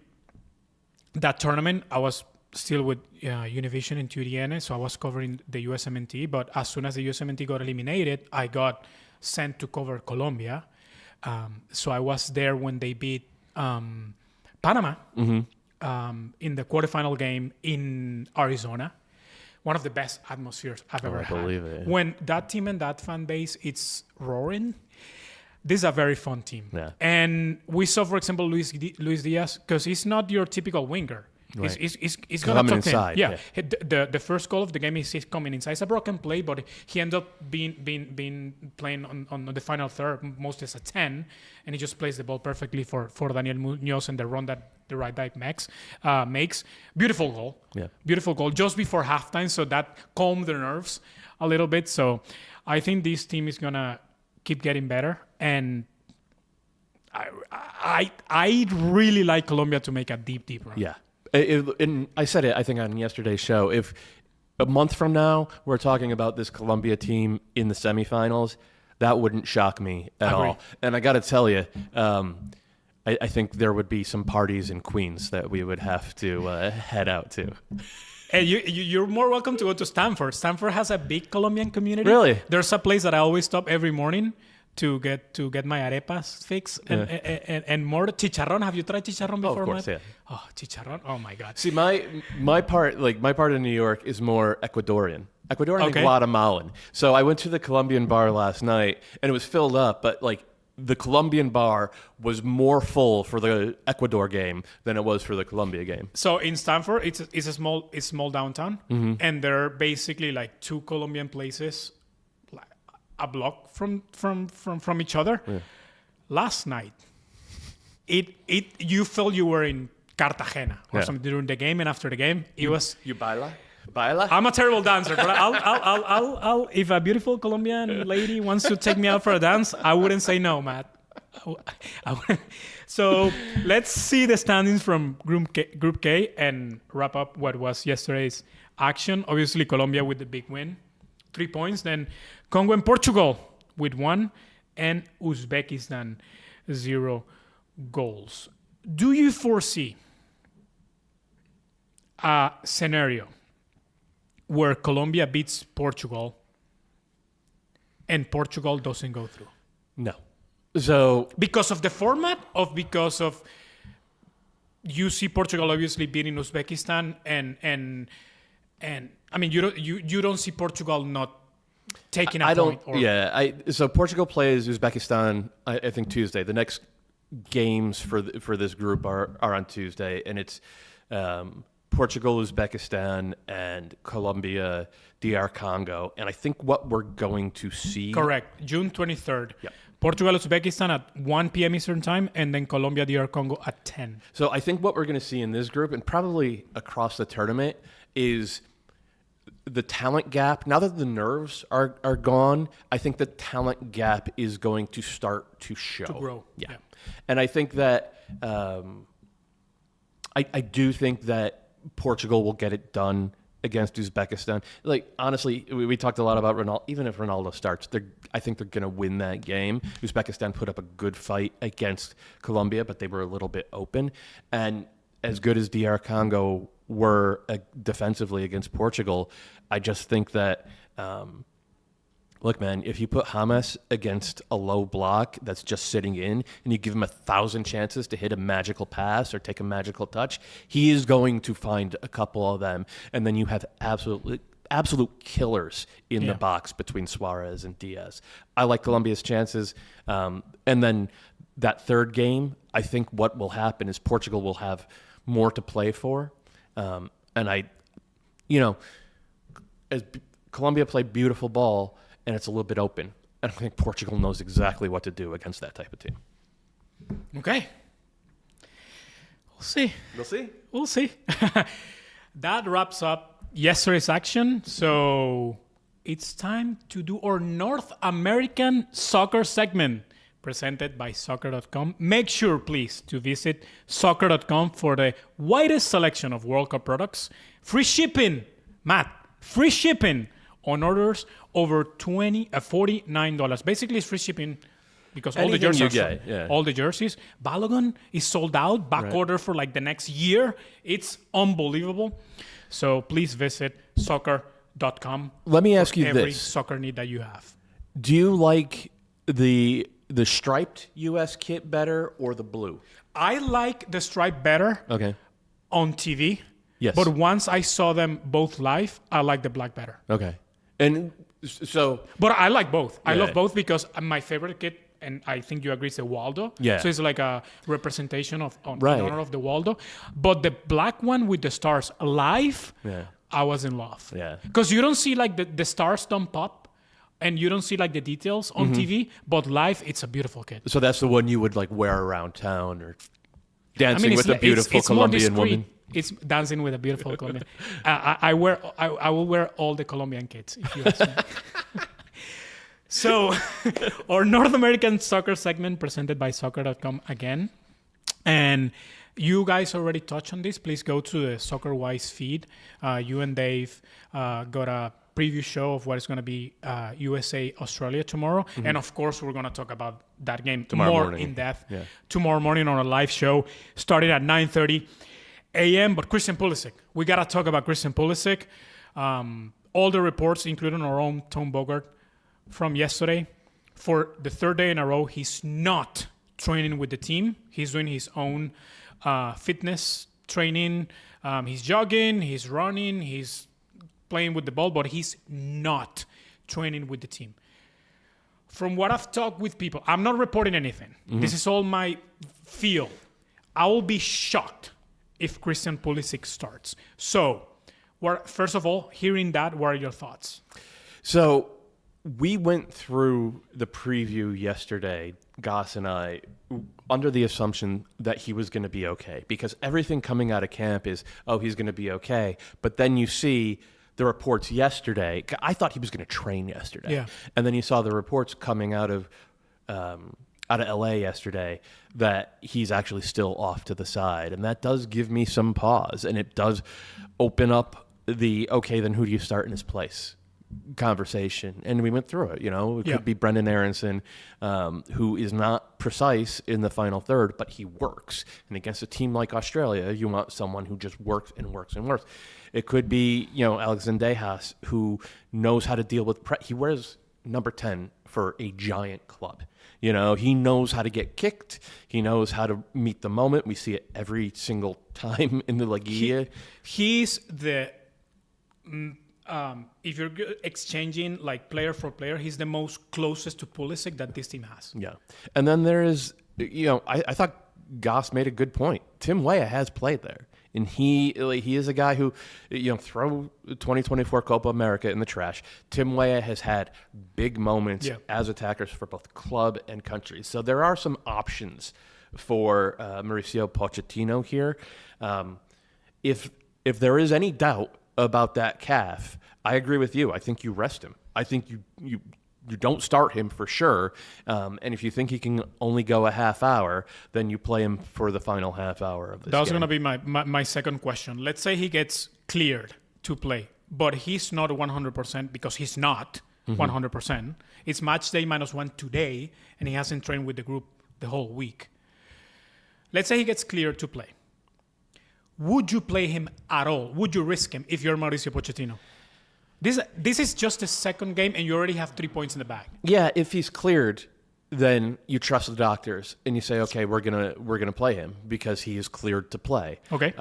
that tournament, I was still with Univision in TUDN, so I was covering the USMNT. But as soon as the USMNT got eliminated, I got sent to cover Colombia. So I was there when they beat Panama in the quarterfinal game in Arizona. One of the best atmospheres I've ever had. Believe it. When that team and that fan base, it's roaring. This is a very fun team. Yeah. And we saw, for example, Luis Diaz, because he's not your typical winger. Right. He's going to tuck inside. in. The first goal of the game is he's coming inside. It's a broken play, but he ended up being playing on the final third, mostly as a 10, and he just plays the ball perfectly for Daniel Munoz and the run that the right back makes. Beautiful goal. Yeah. Beautiful goal just before halftime, so that calmed the nerves a little bit. So I think this team is going to keep getting better, and I really like Colombia to make a deep run. Yeah. And I said it, I think, on yesterday's show. If a month from now we're talking about this Colombia team in the semifinals, that wouldn't shock me at all. And I got to tell you, I think there would be some parties in Queens that we would have to head out to. Hey, you're more welcome to go to Stanford. Stanford has a big Colombian community. Really? There's a place that I always stop every morning to get my arepas fixed and more chicharrón. Have you tried chicharrón before? Oh, of course, Matt? Oh, chicharrón! Oh my God. See, my part in New York is more Ecuadorian and Guatemalan. So I went to the Colombian bar last night, and it was filled up, but like the Colombian bar was more full for the Ecuador game than it was for the Colombia game. So in Stanford, it's a small downtown, and there are basically like two Colombian places, a block from each other. Yeah. Last night, you felt you were in Cartagena or something during the game, and after the game, it was. You baila? Baila? I'm a terrible dancer, but I'll if a beautiful Colombian lady wants to take me out for a dance, I wouldn't say no, Matt. So let's see the standings from Group K and wrap up what was yesterday's action. Obviously, Colombia with the big win, 3 points. Then Congo and Portugal with 1, and Uzbekistan 0 goals. Do you foresee a scenario where Colombia beats Portugal and Portugal doesn't go through? No. So because of the format, because of you see Portugal obviously beating Uzbekistan, and I mean you don't see Portugal not taking a point. So Portugal plays Uzbekistan, I think Tuesday. The next games for this group are on Tuesday, and it's Portugal, Uzbekistan, and Colombia, DR Congo. And I think what we're going to see... Correct. June 23rd. Yeah. Portugal, Uzbekistan at 1 p.m. Eastern Time, and then Colombia, DR Congo at 10. So I think what we're going to see in this group, and probably across the tournament, is the talent gap. Now that the nerves are gone, I think the talent gap is going to start to show. To grow. Yeah. And I think that... I do think that Portugal will get it done against Uzbekistan. Like, honestly, we talked a lot about Ronaldo. Even if Ronaldo starts, I think they're going to win that game. Uzbekistan put up a good fight against Colombia, but they were a little bit open. And as good as DR Congo were defensively against Portugal, I just think that Look, man, if you put James against a low block that's just sitting in and you give him 1,000 chances to hit a magical pass or take a magical touch, he is going to find a couple of them. And then you have absolute killers in the box between Suarez and Diaz. I like Colombia's chances. And then that third game, I think what will happen is Portugal will have more to play for. As Colombia played beautiful ball, and it's a little bit open. And I think Portugal knows exactly what to do against that type of team. Okay. We'll see. We'll see. That wraps up yesterday's action. So it's time to do our North American soccer segment presented by soccer.com. Make sure, please, to visit soccer.com for the widest selection of World Cup products. Free shipping, Matt. Free shipping on orders over $49. Basically, it's free shipping because all the jerseys all the jerseys. Balogun is sold out, back order for like the next year. It's unbelievable. So please visit soccer.com. Let me ask you every this. soccer need that you have. Do you like the striped U.S. kit better or the blue? I like the stripe better on TV. Yes. But once I saw them both live, I like the black better. Okay. And so... But I like both. I love both because my favorite kit, and I think you agree, is the Waldo. Yeah. So it's like a representation in honor of the Waldo. But the black one with the stars live, I was in love. Yeah. Because you don't see like the stars don't pop, and you don't see like the details on TV, but live, it's a beautiful kit. So that's the one you would like wear around town or dancing with a beautiful Colombian woman? It's dancing with a beautiful Colombian. I will wear all the Colombian kits if you ask me. So, our North American soccer segment presented by soccer.com again. And you guys already touched on this. Please go to the SoccerWise feed. You and Dave got a preview show of what is going to be USA-Australia tomorrow. Mm-hmm. And, of course, we're going to talk about that game tomorrow more morning. In depth tomorrow morning on a live show starting at 9:30 a.m. But Christian Pulisic, we got to talk about Christian Pulisic. All the reports, including our own Tom Bogart from yesterday, for the third day in a row, he's not training with the team. He's doing his own fitness training. He's jogging, he's running, he's playing with the ball, but he's not training with the team. From what I've talked with people, I'm not reporting anything. Mm-hmm. This is all my feel. I will be shocked if Christian Pulisic starts. So, first of all, hearing that, what are your thoughts? So, we went through the preview yesterday, Goss and I, under the assumption that he was going to be okay. Because everything coming out of camp is, he's going to be okay. But then you see the reports yesterday. I thought he was going to train yesterday. Yeah. And then you saw the reports coming out of LA yesterday that he's actually still off to the side. And that does give me some pause. And it does open up the, then who do you start in his place conversation. And we went through it. It could be Brendan Aronson, who is not precise in the final third, but he works. And against a team like Australia, you want someone who just works and works and works. It could be, Alexander Dejas, who knows how to deal with he wears number 10 for a giant club. He knows how to get kicked. He knows how to meet the moment. We see it every single time in the Liguilla. He's the, if you're exchanging like player for player, he's the most closest to Pulisic that this team has. Yeah. And then there is, I thought Goss made a good point. Tim Weah has played there. And he is a guy who, throw 2024 Copa America in the trash. Tim Weah has had big moments as attackers for both club and country. So there are some options for Mauricio Pochettino here. If there is any doubt about that calf, I agree with you. I think you rest him. I think you don't start him for sure. And if you think he can only go a half hour, then you play him for the final half hour of this game. That was going to be my second question. Let's say he gets cleared to play, but he's not 100% because he's not 100%. It's match day -1 today, and he hasn't trained with the group the whole week. Let's say he gets cleared to play. Would you play him at all? Would you risk him if you're Mauricio Pochettino? This is just the second game, and you already have 3 points in the bag. Yeah, if he's cleared, then you trust the doctors and you say, okay, we're gonna play him because he is cleared to play. Okay.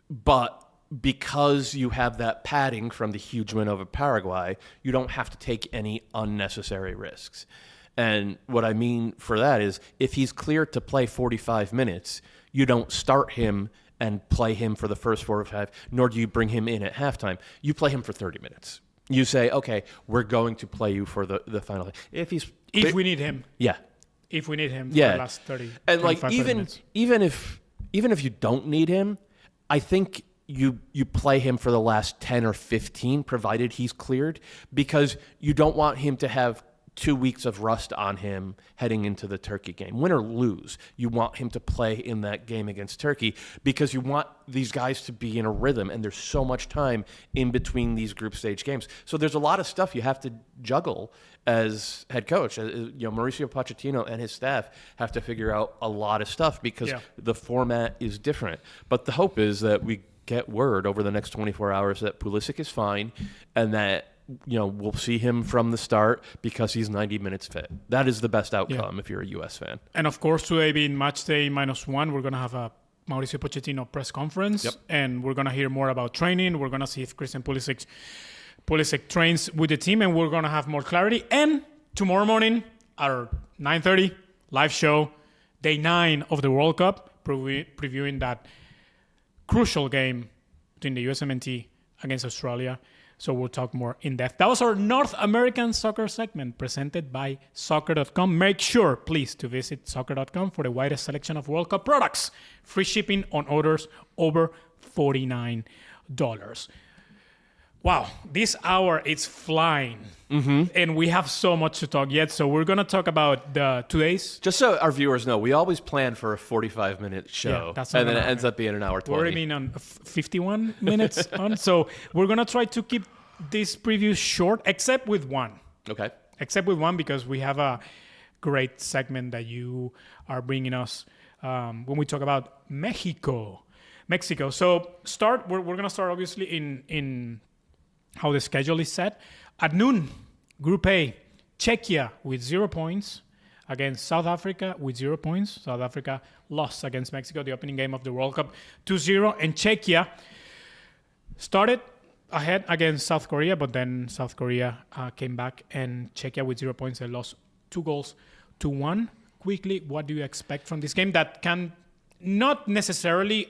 But because you have that padding from the huge win over Paraguay, you don't have to take any unnecessary risks. And what I mean for that is if he's cleared to play 45 minutes, you don't start him and play him for the first 4 or 5, nor do you bring him in at halftime. You play him for 30 minutes. You say, okay, we're going to play you for the final. If we need him. Yeah. If we need him for the last 30 and like even if you don't need him, I think you play him for the last 10 or 15, provided he's cleared, because you don't want him to have 2 weeks of rust on him heading into the Turkey game. Win or lose, you want him to play in that game against Turkey because you want these guys to be in a rhythm, and there's so much time in between these group stage games. So there's a lot of stuff you have to juggle as head coach. Mauricio Pochettino and his staff have to figure out a lot of stuff because the format is different. But the hope is that we get word over the next 24 hours that Pulisic is fine and that we'll see him from the start because he's 90 minutes fit. That is the best outcome if you're a U.S. fan. And of course, today being match day -1, we're going to have a Mauricio Pochettino press conference, and we're going to hear more about training. We're going to see if Christian Pulisic trains with the team, and we're going to have more clarity. And tomorrow morning, our 9:30 live show, day 9 of the World Cup, previewing that crucial game between the USMNT against Australia. So we'll talk more in depth. That was our North American soccer segment presented by soccer.com. Make sure, please, to visit soccer.com for the widest selection of World Cup products. Free shipping on orders over $49. Wow, this hour is flying. And we have so much to talk yet. So we're going to talk about today's. Just so our viewers know, we always plan for a 45-minute show. And then it ends up being an hour 20. We're already on 51 minutes on. So we're going to try to keep this preview short, except with one. Okay. Except with one, because we have a great segment that you are bringing us when we talk about Mexico. So we're going to start obviously in how the schedule is set. At noon, Group A, Czechia with 0 points against South Africa with 0 points. South Africa lost against Mexico, the opening game of the World Cup, 2-0. And Czechia started ahead against South Korea, but then South Korea came back, and Czechia with 0 points, they lost 2-1. Quickly, what do you expect from this game that can not necessarily...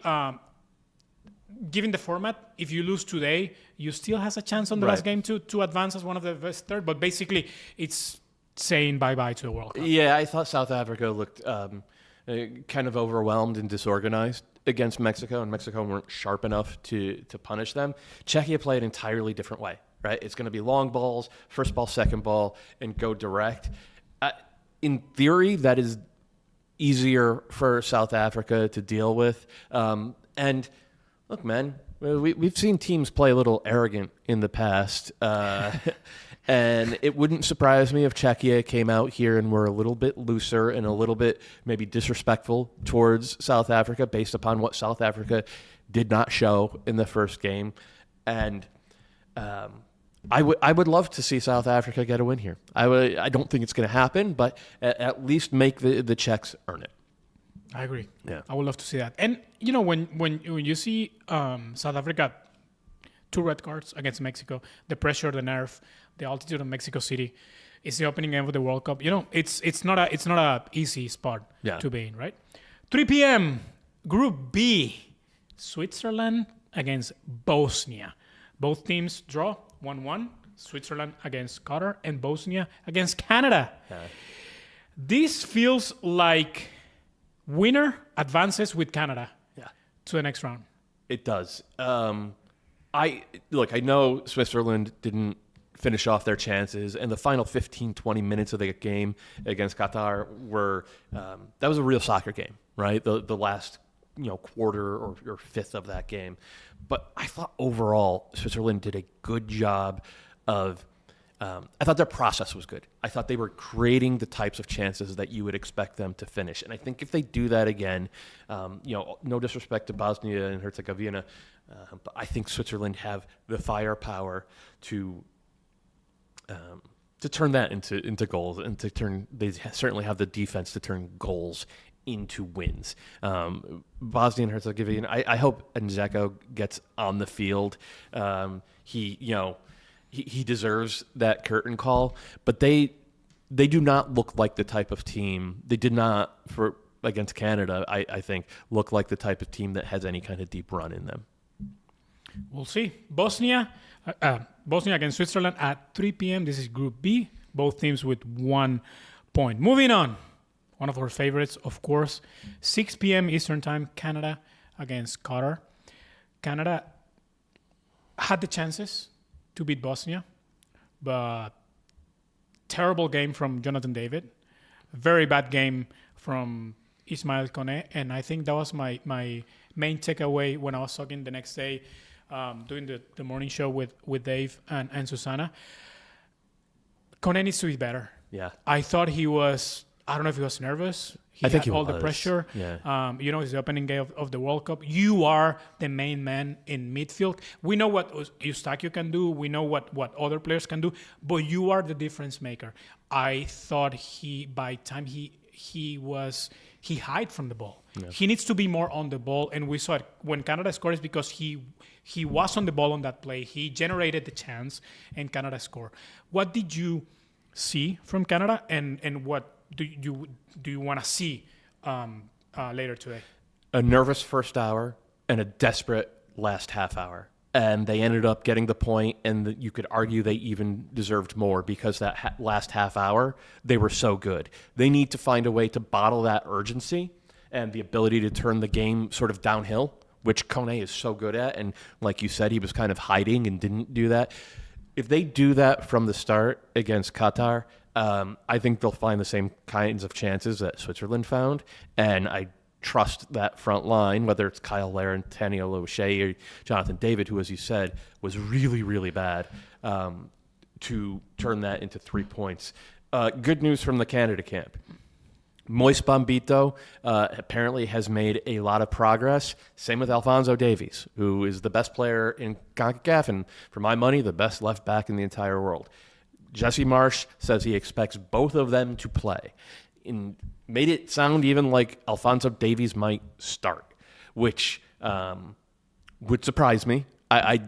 given the format, if you lose today, you still has a chance on the last game to advance as one of the best third. But basically, it's saying bye-bye to the World Cup. Yeah, I thought South Africa looked kind of overwhelmed and disorganized against Mexico, and Mexico weren't sharp enough to punish them. Czechia played an entirely different way, right? It's going to be long balls, first ball, second ball, and go direct. In theory, that is easier for South Africa to deal with. And... look, man, we've seen teams play a little arrogant in the past, and it wouldn't surprise me if Czechia came out here and were a little bit looser and a little bit maybe disrespectful towards South Africa based upon what South Africa did not show in the first game. And I would love to see South Africa get a win here. I don't think it's going to happen, but at least make the Czechs earn it. I agree. Yeah, I would love to see that. And when you see South Africa, 2 red cards against Mexico, the pressure, the nerve, the altitude of Mexico City, it's the opening game of the World Cup. It's not a easy spot to be in, right? 3 p.m. Group B, Switzerland against Bosnia. Both teams draw 1-1. Switzerland against Qatar and Bosnia against Canada. This feels like winner advances with Canada to the next round. It does. I know Switzerland didn't finish off their chances, and the final 15, 20 minutes of the game against Qatar were that was a real soccer game, right? The last quarter or fifth of that game. But I thought overall Switzerland did a good job of I thought their process was good. I thought they were creating the types of chances that you would expect them to finish. And I think if they do that again, no disrespect to Bosnia and Herzegovina, But I think Switzerland have the firepower to turn that into goals, and they certainly have the defense to turn goals into wins. Bosnia and Herzegovina, I hope Nzeko gets on the field. He deserves that curtain call, but they do not look like the type of team. They did not against Canada, I think, look like the type of team that has any kind of deep run in them. We'll see. Bosnia against Switzerland at 3 p.m. This is Group B. Both teams with 1 point. Moving on. One of our favorites, of course. 6 p.m. Eastern Time, Canada against Qatar. Canada had the chances to beat Bosnia, but terrible game from Jonathan David. Very bad game from Ismail Kone. And I think that was my main takeaway when I was talking the next day, doing the morning show with Dave and Susanna. Kone needs to be better. Yeah. I thought he was, I don't know if he was nervous. I think he all was. The pressure. Yeah. It's the opening game of the World Cup. You are the main man in midfield. We know what Eustáquio can do. We know what other players can do. But you are the difference maker. I thought by time he hid from the ball. Yeah. He needs to be more on the ball. And we saw it when Canada scored is because he was on the ball on that play. He generated the chance and Canada scored. What did you see from Canada and what do you want to see later today? A nervous first hour and a desperate last half hour. And they ended up getting the point, and you could argue they even deserved more because that last half hour, they were so good. They need to find a way to bottle that urgency and the ability to turn the game sort of downhill, which Kone is so good at. And like you said, he was kind of hiding and didn't do that. If they do that from the start against Qatar, I think they'll find the same kinds of chances that Switzerland found. And I trust that front line, whether it's Kyle Larin, Daniel O'Shea, or Jonathan David, who, as you said, was really, really bad, to turn that into 3 points. Good news from the Canada camp. Moise Bombito apparently has made a lot of progress. Same with Alphonso Davies, who is the best player in CONCACAF and, for my money, the best left back in the entire world. Jesse Marsch says he expects both of them to play. And made it sound even like Alphonso Davies might start, which would surprise me. I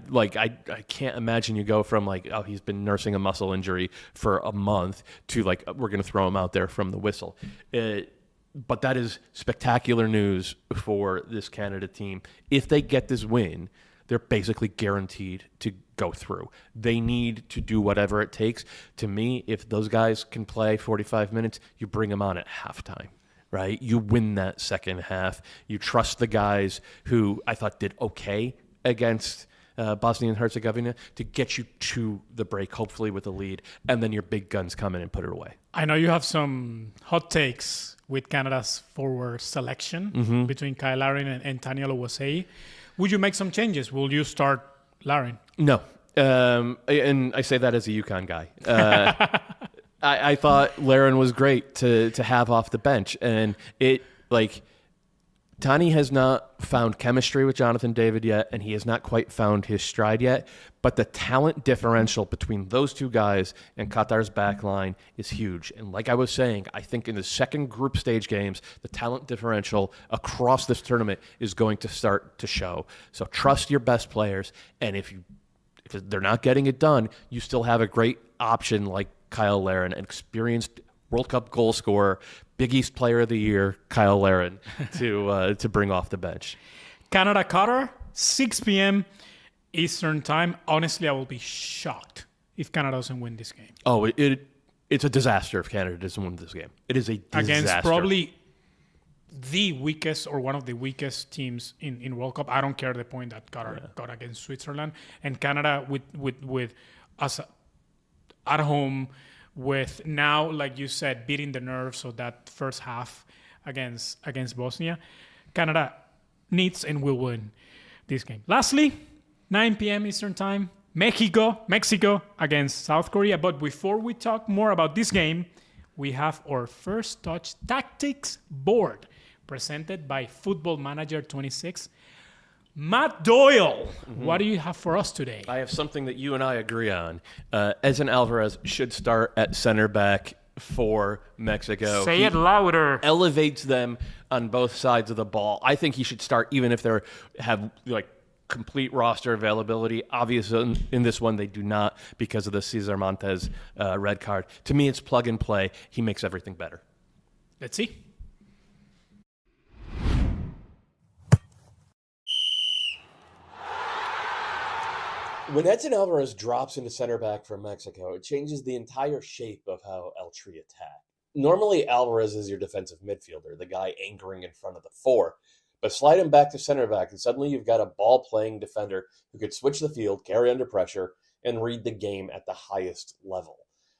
can't imagine you go from he's been nursing a muscle injury for a month to we're going to throw him out there from the whistle. But that is spectacular news for this Canada team. If they get this win, they're basically guaranteed to go through. They need to do whatever it takes. To me, if those guys can play 45 minutes, you bring them on at halftime, right? You win that second half. You trust the guys who I thought did okay against Bosnia and Herzegovina to get you to the break, hopefully with a lead, and then your big guns come in and put it away. I know you have some hot takes with Canada's forward selection between Kyle Larin and Daniel O'Shea. Would you make some changes? Will you start Larin? No. And I say that as a UConn guy. I thought Larin was great to have off the bench. And Tani has not found chemistry with Jonathan David yet, and he has not quite found his stride yet. But the talent differential between those two guys and Qatar's back line is huge. And like I was saying, I think in the second group stage games, the talent differential across this tournament is going to start to show. So trust your best players, and if they're not getting it done, you still have a great option like Kyle Larin, an experienced World Cup goal scorer, Big East Player of the Year, Kyle Larin, to bring off the bench. Canada-Qatar, 6 p.m. Eastern Time. Honestly, I will be shocked if Canada doesn't win this game. Oh, it's a disaster if Canada doesn't win this game. It is a disaster. Against probably the weakest or one of the weakest teams in World Cup. I don't care the point that Qatar got against Switzerland. And Canada with us at home, with now, like you said, beating the nerves of that first half against Bosnia. Canada needs and will win this game. Lastly, 9 p.m. Eastern Time, Mexico against South Korea. But before we talk more about this game, we have our first touch tactics board presented by Football Manager 26. Matt Doyle, what do you have for us today? I have something that you and I agree on. Edson Álvarez should start at center back for Mexico. Say it louder. Elevates them on both sides of the ball. I think he should start even if they have like complete roster availability. Obviously, in this one, they do not because of the Cesar Montes red card. To me, it's plug and play. He makes everything better. Let's see. When Edson Álvarez drops into center back for Mexico, it changes the entire shape of how El Tri attack. Normally, Álvarez is your defensive midfielder, the guy anchoring in front of the four. But slide him back to center back, and suddenly you've got a ball-playing defender who could switch the field, carry under pressure, and read the game at the highest level.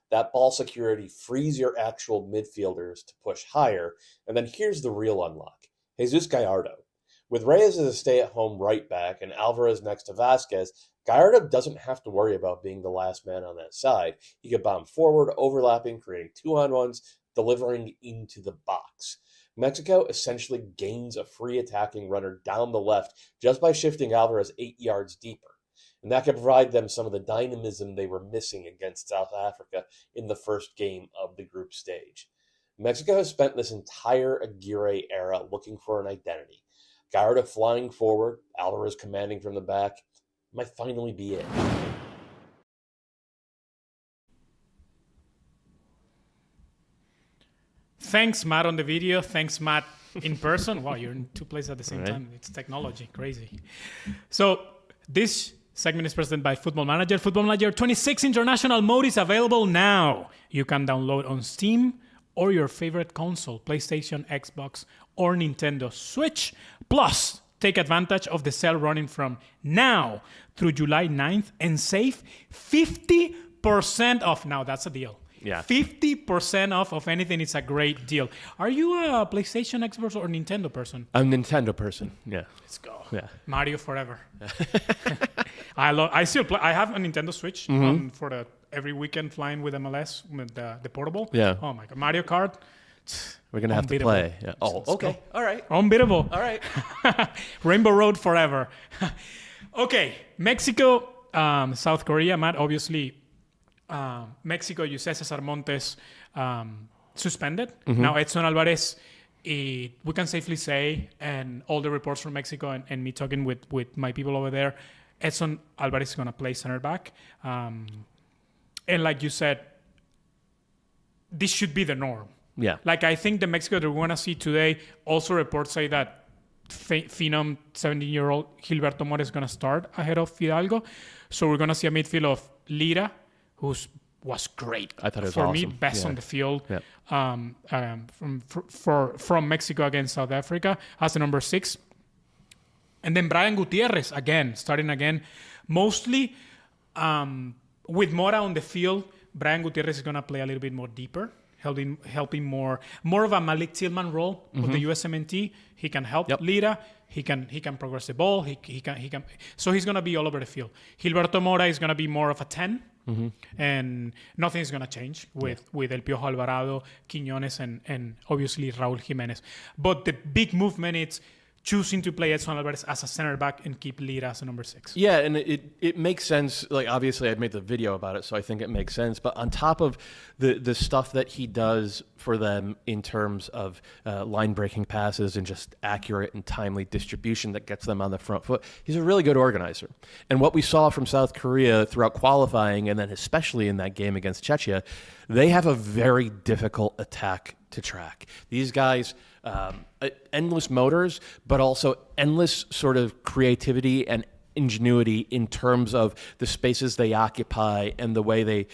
That ball security frees your actual midfielders to push higher, and then here's the real unlock. Jesus Gallardo. With Reyes as a stay-at-home right back and Álvarez next to Vasquez, Gallardo doesn't have to worry about being the last man on that side. He can bomb forward, overlapping, creating 2-on-1s, delivering into the box. Mexico essentially gains a free attacking runner down the left just by shifting Álvarez 8 yards deeper. And that can provide them some of the dynamism they were missing against South Africa in the first game of the group stage. Mexico has spent this entire Aguirre era looking for an identity. Gallardo flying forward, Álvarez commanding from the back, might finally be it. Thanks, Matt, on the video. Thanks, Matt, in person. Wow, you're in two places at the same time. It's technology. Crazy. So this segment is presented by Football Manager. Football Manager 26 International Mode is available now. You can download on Steam or your favorite console, PlayStation, Xbox, or Nintendo Switch. Plus, take advantage of the sale running from now through July 9th and save 50% off. Now, that's a deal. Yeah. 50% off of anything. It's a great deal. Are you a PlayStation, Xbox, or Nintendo person? I'm a Nintendo person. Yeah. Let's go. Yeah. Mario forever. I still play. I have a Nintendo Switch for every weekend flying with MLS with the portable. Yeah. Oh my God. Mario Kart. We're going to have to play. Yeah. Oh, Let's okay. go. All right. Unbeatable. All right. Rainbow Road forever. Okay. Mexico, South Korea, Matt, obviously. Mexico, you said Cesar Montes suspended. Now, Edson Álvarez, we can safely say, and all the reports from Mexico and me talking with my people over there, Edson Álvarez is going to play center back. And like you said, this should be the norm. Yeah. Like, I think the Mexico that we're going to see today, also reports say that phenom 17-year-old Gilberto Mora is going to start ahead of Fidalgo. So we're going to see a midfield of Lira, who was great. I thought it was for awesome. me, best on the field. Yeah. From Mexico against South Africa as the number 6. And then Brian Gutierrez, starting again. Mostly with Mora on the field, Brian Gutierrez is going to play a little bit more deeper, helping more of a Malik Tillman role with the USMNT. He can help Lira. He can progress the ball. He can. So he's going to be all over the field. Gilberto Mora is going to be more of a 10. And nothing is going to change with El Piojo Alvarado, Quiñones, and obviously Raúl Jiménez. But the big movement is choosing to play Edson Álvarez as a center back and keep Lira as a number 6. Yeah, and it makes sense. Like, obviously, I'd made the video about it, so I think it makes sense. But on top of the stuff that he does for them in terms of line-breaking passes and just accurate and timely distribution that gets them on the front foot, he's a really good organizer. And what we saw from South Korea throughout qualifying, and then especially in that game against Czechia, they have a very difficult attack to track. These guys, endless motors, but also endless sort of creativity and ingenuity in terms of the spaces they occupy and the way they,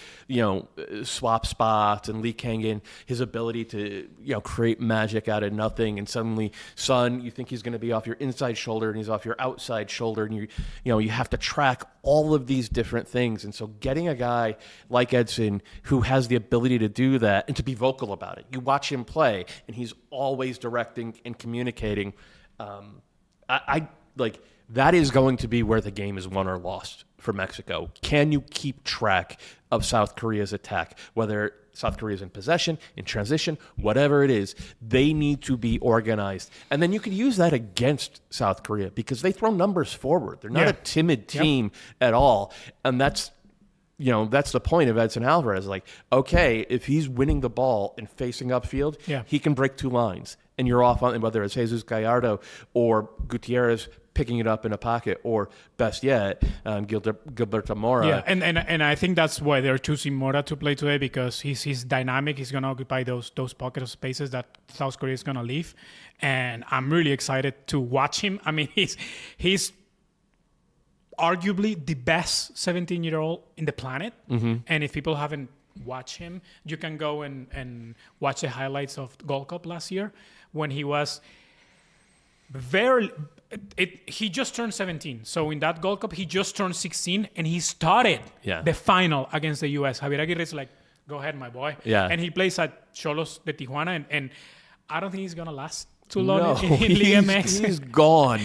swap spots. And Lee Kangin, his ability to, create magic out of nothing. And suddenly, Son, you think he's going to be off your inside shoulder and he's off your outside shoulder. And you have to track all of these different things. And so getting a guy like Edson who has the ability to do that and to be vocal about it. You watch him play and he's always directing and communicating. I like that is going to be where the game is won or lost for Mexico. Can you keep track of South Korea's attack? Whether South Korea is in possession, in transition, whatever it is, they need to be organized. And then you could use that against South Korea because they throw numbers forward. They're not a timid team at all. And that's the point of Edson Álvarez. Like, okay, if he's winning the ball and facing upfield, he can break two lines. And you're off on whether it's Jesus Gallardo or Gutierrez picking it up in a pocket, or best yet, Gilberto Mora. Yeah, and I think that's why they're choosing Mora to play today, because he's dynamic. He's going to occupy those pocket of spaces that South Korea is going to leave. And I'm really excited to watch him. I mean, he's arguably the best 17-year-old in the planet. Mm-hmm. And if people haven't watched him, you can go and watch the highlights of Gold Cup last year when he was he just turned 17. So in that Gold Cup, he just turned 16, and he started the final against the U.S. Javier Aguirre's like, go ahead, my boy. Yeah. And he plays at Xolos de Tijuana, and I don't think he's going to last too long in Liga MX. He's gone.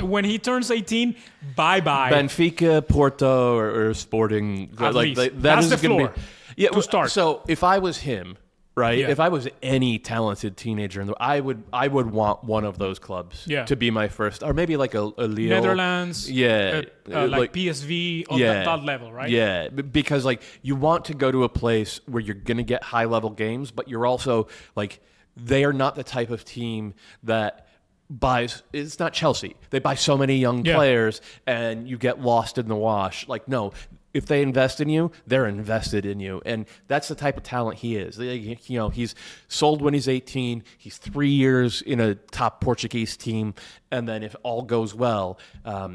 When he turns 18, bye-bye. Benfica, Porto, or Sporting. At least. That's the floor to start. So if I was him, right? Yeah. If I was any talented teenager, I would want one of those clubs to be my first, or maybe like a Lille. Netherlands, like PSV, on that level, right? Yeah, because like you want to go to a place where you're going to get high level games, but you're also like, they are not the type of team that buys. It's not Chelsea. They buy so many young players, and you get lost in the wash. Like, no. If they invest in you, they're invested in you. And that's the type of talent he is. He's sold when he's 18. He's 3 years in a top Portuguese team. And then if all goes well,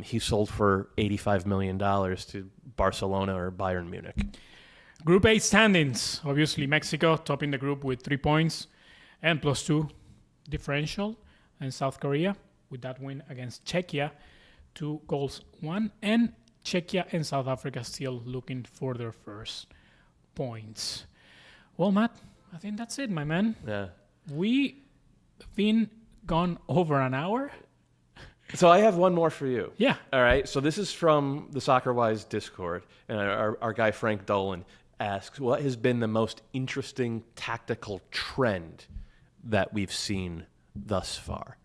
he's sold for $85 million to Barcelona or Bayern Munich. Group A standings. Obviously, Mexico topping the group with 3 points and +2 differential. And South Korea with that win against Czechia, 2-1. And Czechia and South Africa still looking for their first points. Well, Matt, I think that's it, my man. Yeah. We've been gone over an hour. So I have one more for you. Yeah. All right. So this is from the SoccerWise Discord. And our guy Frank Dolan asks, what has been the most interesting tactical trend that we've seen thus far?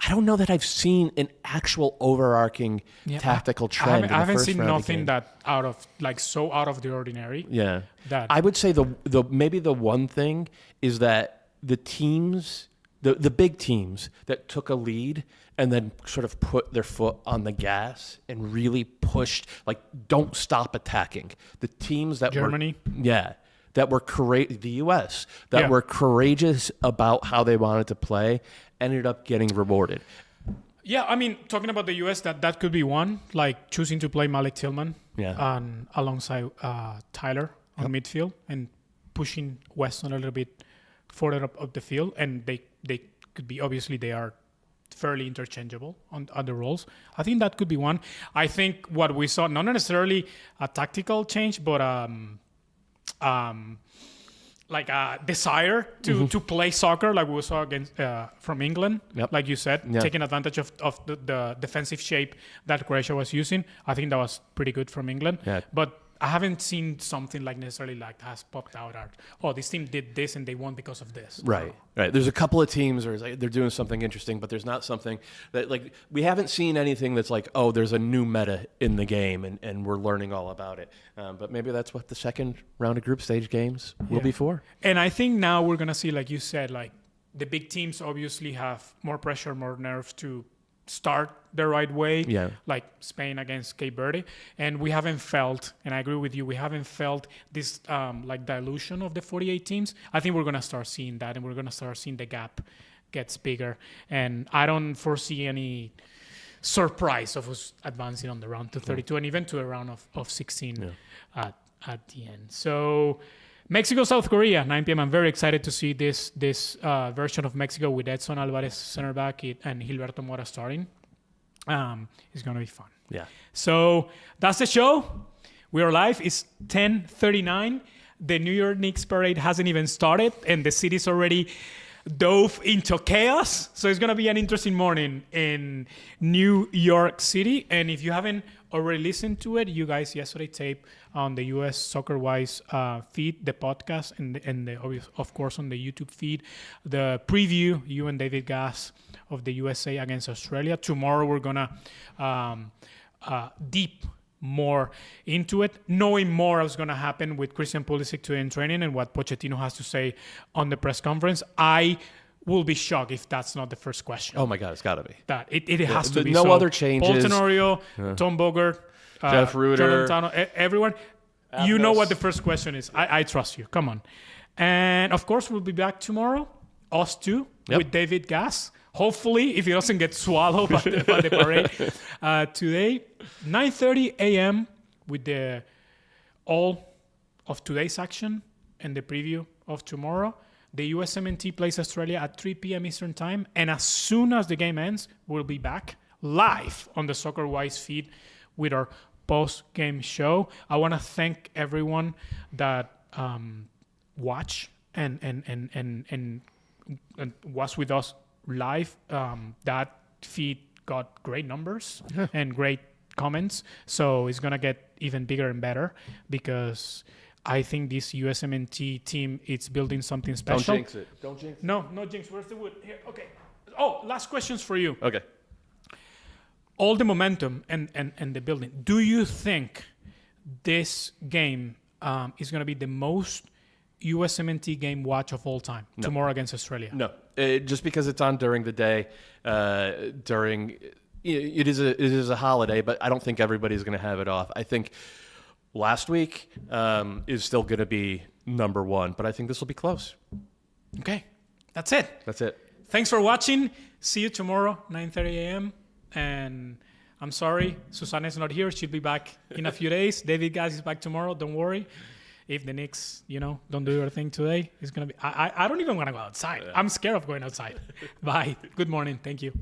I don't know that I've seen an actual overarching tactical trend. I haven't seen nothing that out of the ordinary. Yeah, I would say maybe the one thing is that the teams, the big teams that took a lead and then sort of put their foot on the gas and really pushed, like, don't stop attacking. The teams that Germany, that were the U.S. that were courageous about how they wanted to play, ended up getting rewarded. Yeah, I mean, talking about the U.S., that could be one, like choosing to play Malik Tillman alongside Tyler on midfield and pushing Weston a little bit further up the field. And they could be, obviously, they are fairly interchangeable on the roles. I think that could be one. I think what we saw, not necessarily a tactical change, but like a desire to play soccer, like we saw against from England, like you said, taking advantage of the defensive shape that Croatia was using. I think that was pretty good from England. Yeah. But I haven't seen something like necessarily like has popped out at, oh, this team did this and they won because of this. Right. There's a couple of teams where they're doing something interesting, but there's not something that, like, we haven't seen anything that's like, oh, there's a new meta in the game and we're learning all about it. But maybe that's what the second round of group stage games will be for. And I think now we're going to see, like you said, like the big teams obviously have more pressure, more nerves to start the right way, like Spain against Cape Verde. And we haven't felt, and I agree with you, we haven't felt this like dilution of the 48 teams. I think we're going to start seeing that, and we're going to start seeing the gap gets bigger. And I don't foresee any surprise of us advancing on the round to 32 and even to a round of 16 at the end. So Mexico, South Korea, 9 p.m. I'm very excited to see this version of Mexico with Edson Álvarez center back and Gilberto Mora starting. It's going to be fun. Yeah. So that's the show. We are live. It's 10:39. The New York Knicks parade hasn't even started, and the city's already dove into chaos. So it's going to be an interesting morning in New York City. And if you haven't already listened to it, you guys yesterday taped on the US Soccer Wise feed, the podcast, and of course on the YouTube feed, the preview, you and David Gass of the USA against Australia. Tomorrow we're going to deep more into it, knowing more what's going to happen with Christian Pulisic today in training and what Pochettino has to say on the press conference. I will be shocked if that's not the first question. Oh my God, it's got to be. That it has to be. No so, other changes. Paul Tenorio, Tom Bogert, Jeff Ruder, everyone. Atlas. You know what the first question is. I trust you. Come on. And of course, we'll be back tomorrow, us two, with David Gass. Hopefully, if he doesn't get swallowed by the parade. Today, 9:30 a.m. with the all of today's action and the preview of tomorrow. The USMNT plays Australia at 3 p.m. Eastern Time. And as soon as the game ends, we'll be back live on the Soccer Wise feed with our post-game show. I want to thank everyone that watched and was with us live. That feed got great numbers and great comments, so it's gonna get even bigger and better because I think this USMNT team is building something special. Don't jinx it. Don't jinx it. No jinx. Where's the wood? Here. Okay. Oh, last questions for you. Okay. All the momentum and the building. Do you think this game is gonna be the most USMNT game watch of all time tomorrow against Australia? No, just because it's on during the day, it is a holiday, but I don't think everybody's going to have it off. I think last week is still going to be number one, but I think this will be close. Okay, that's it. That's it. Thanks for watching. See you tomorrow, 9:30 a.m. And I'm sorry, Susanna's not here. She'll be back in a few days. David Gass is back tomorrow. Don't worry. If the Knicks, don't do their thing today, it's going to be... I don't even want to go outside. I'm scared of going outside. Bye. Good morning. Thank you.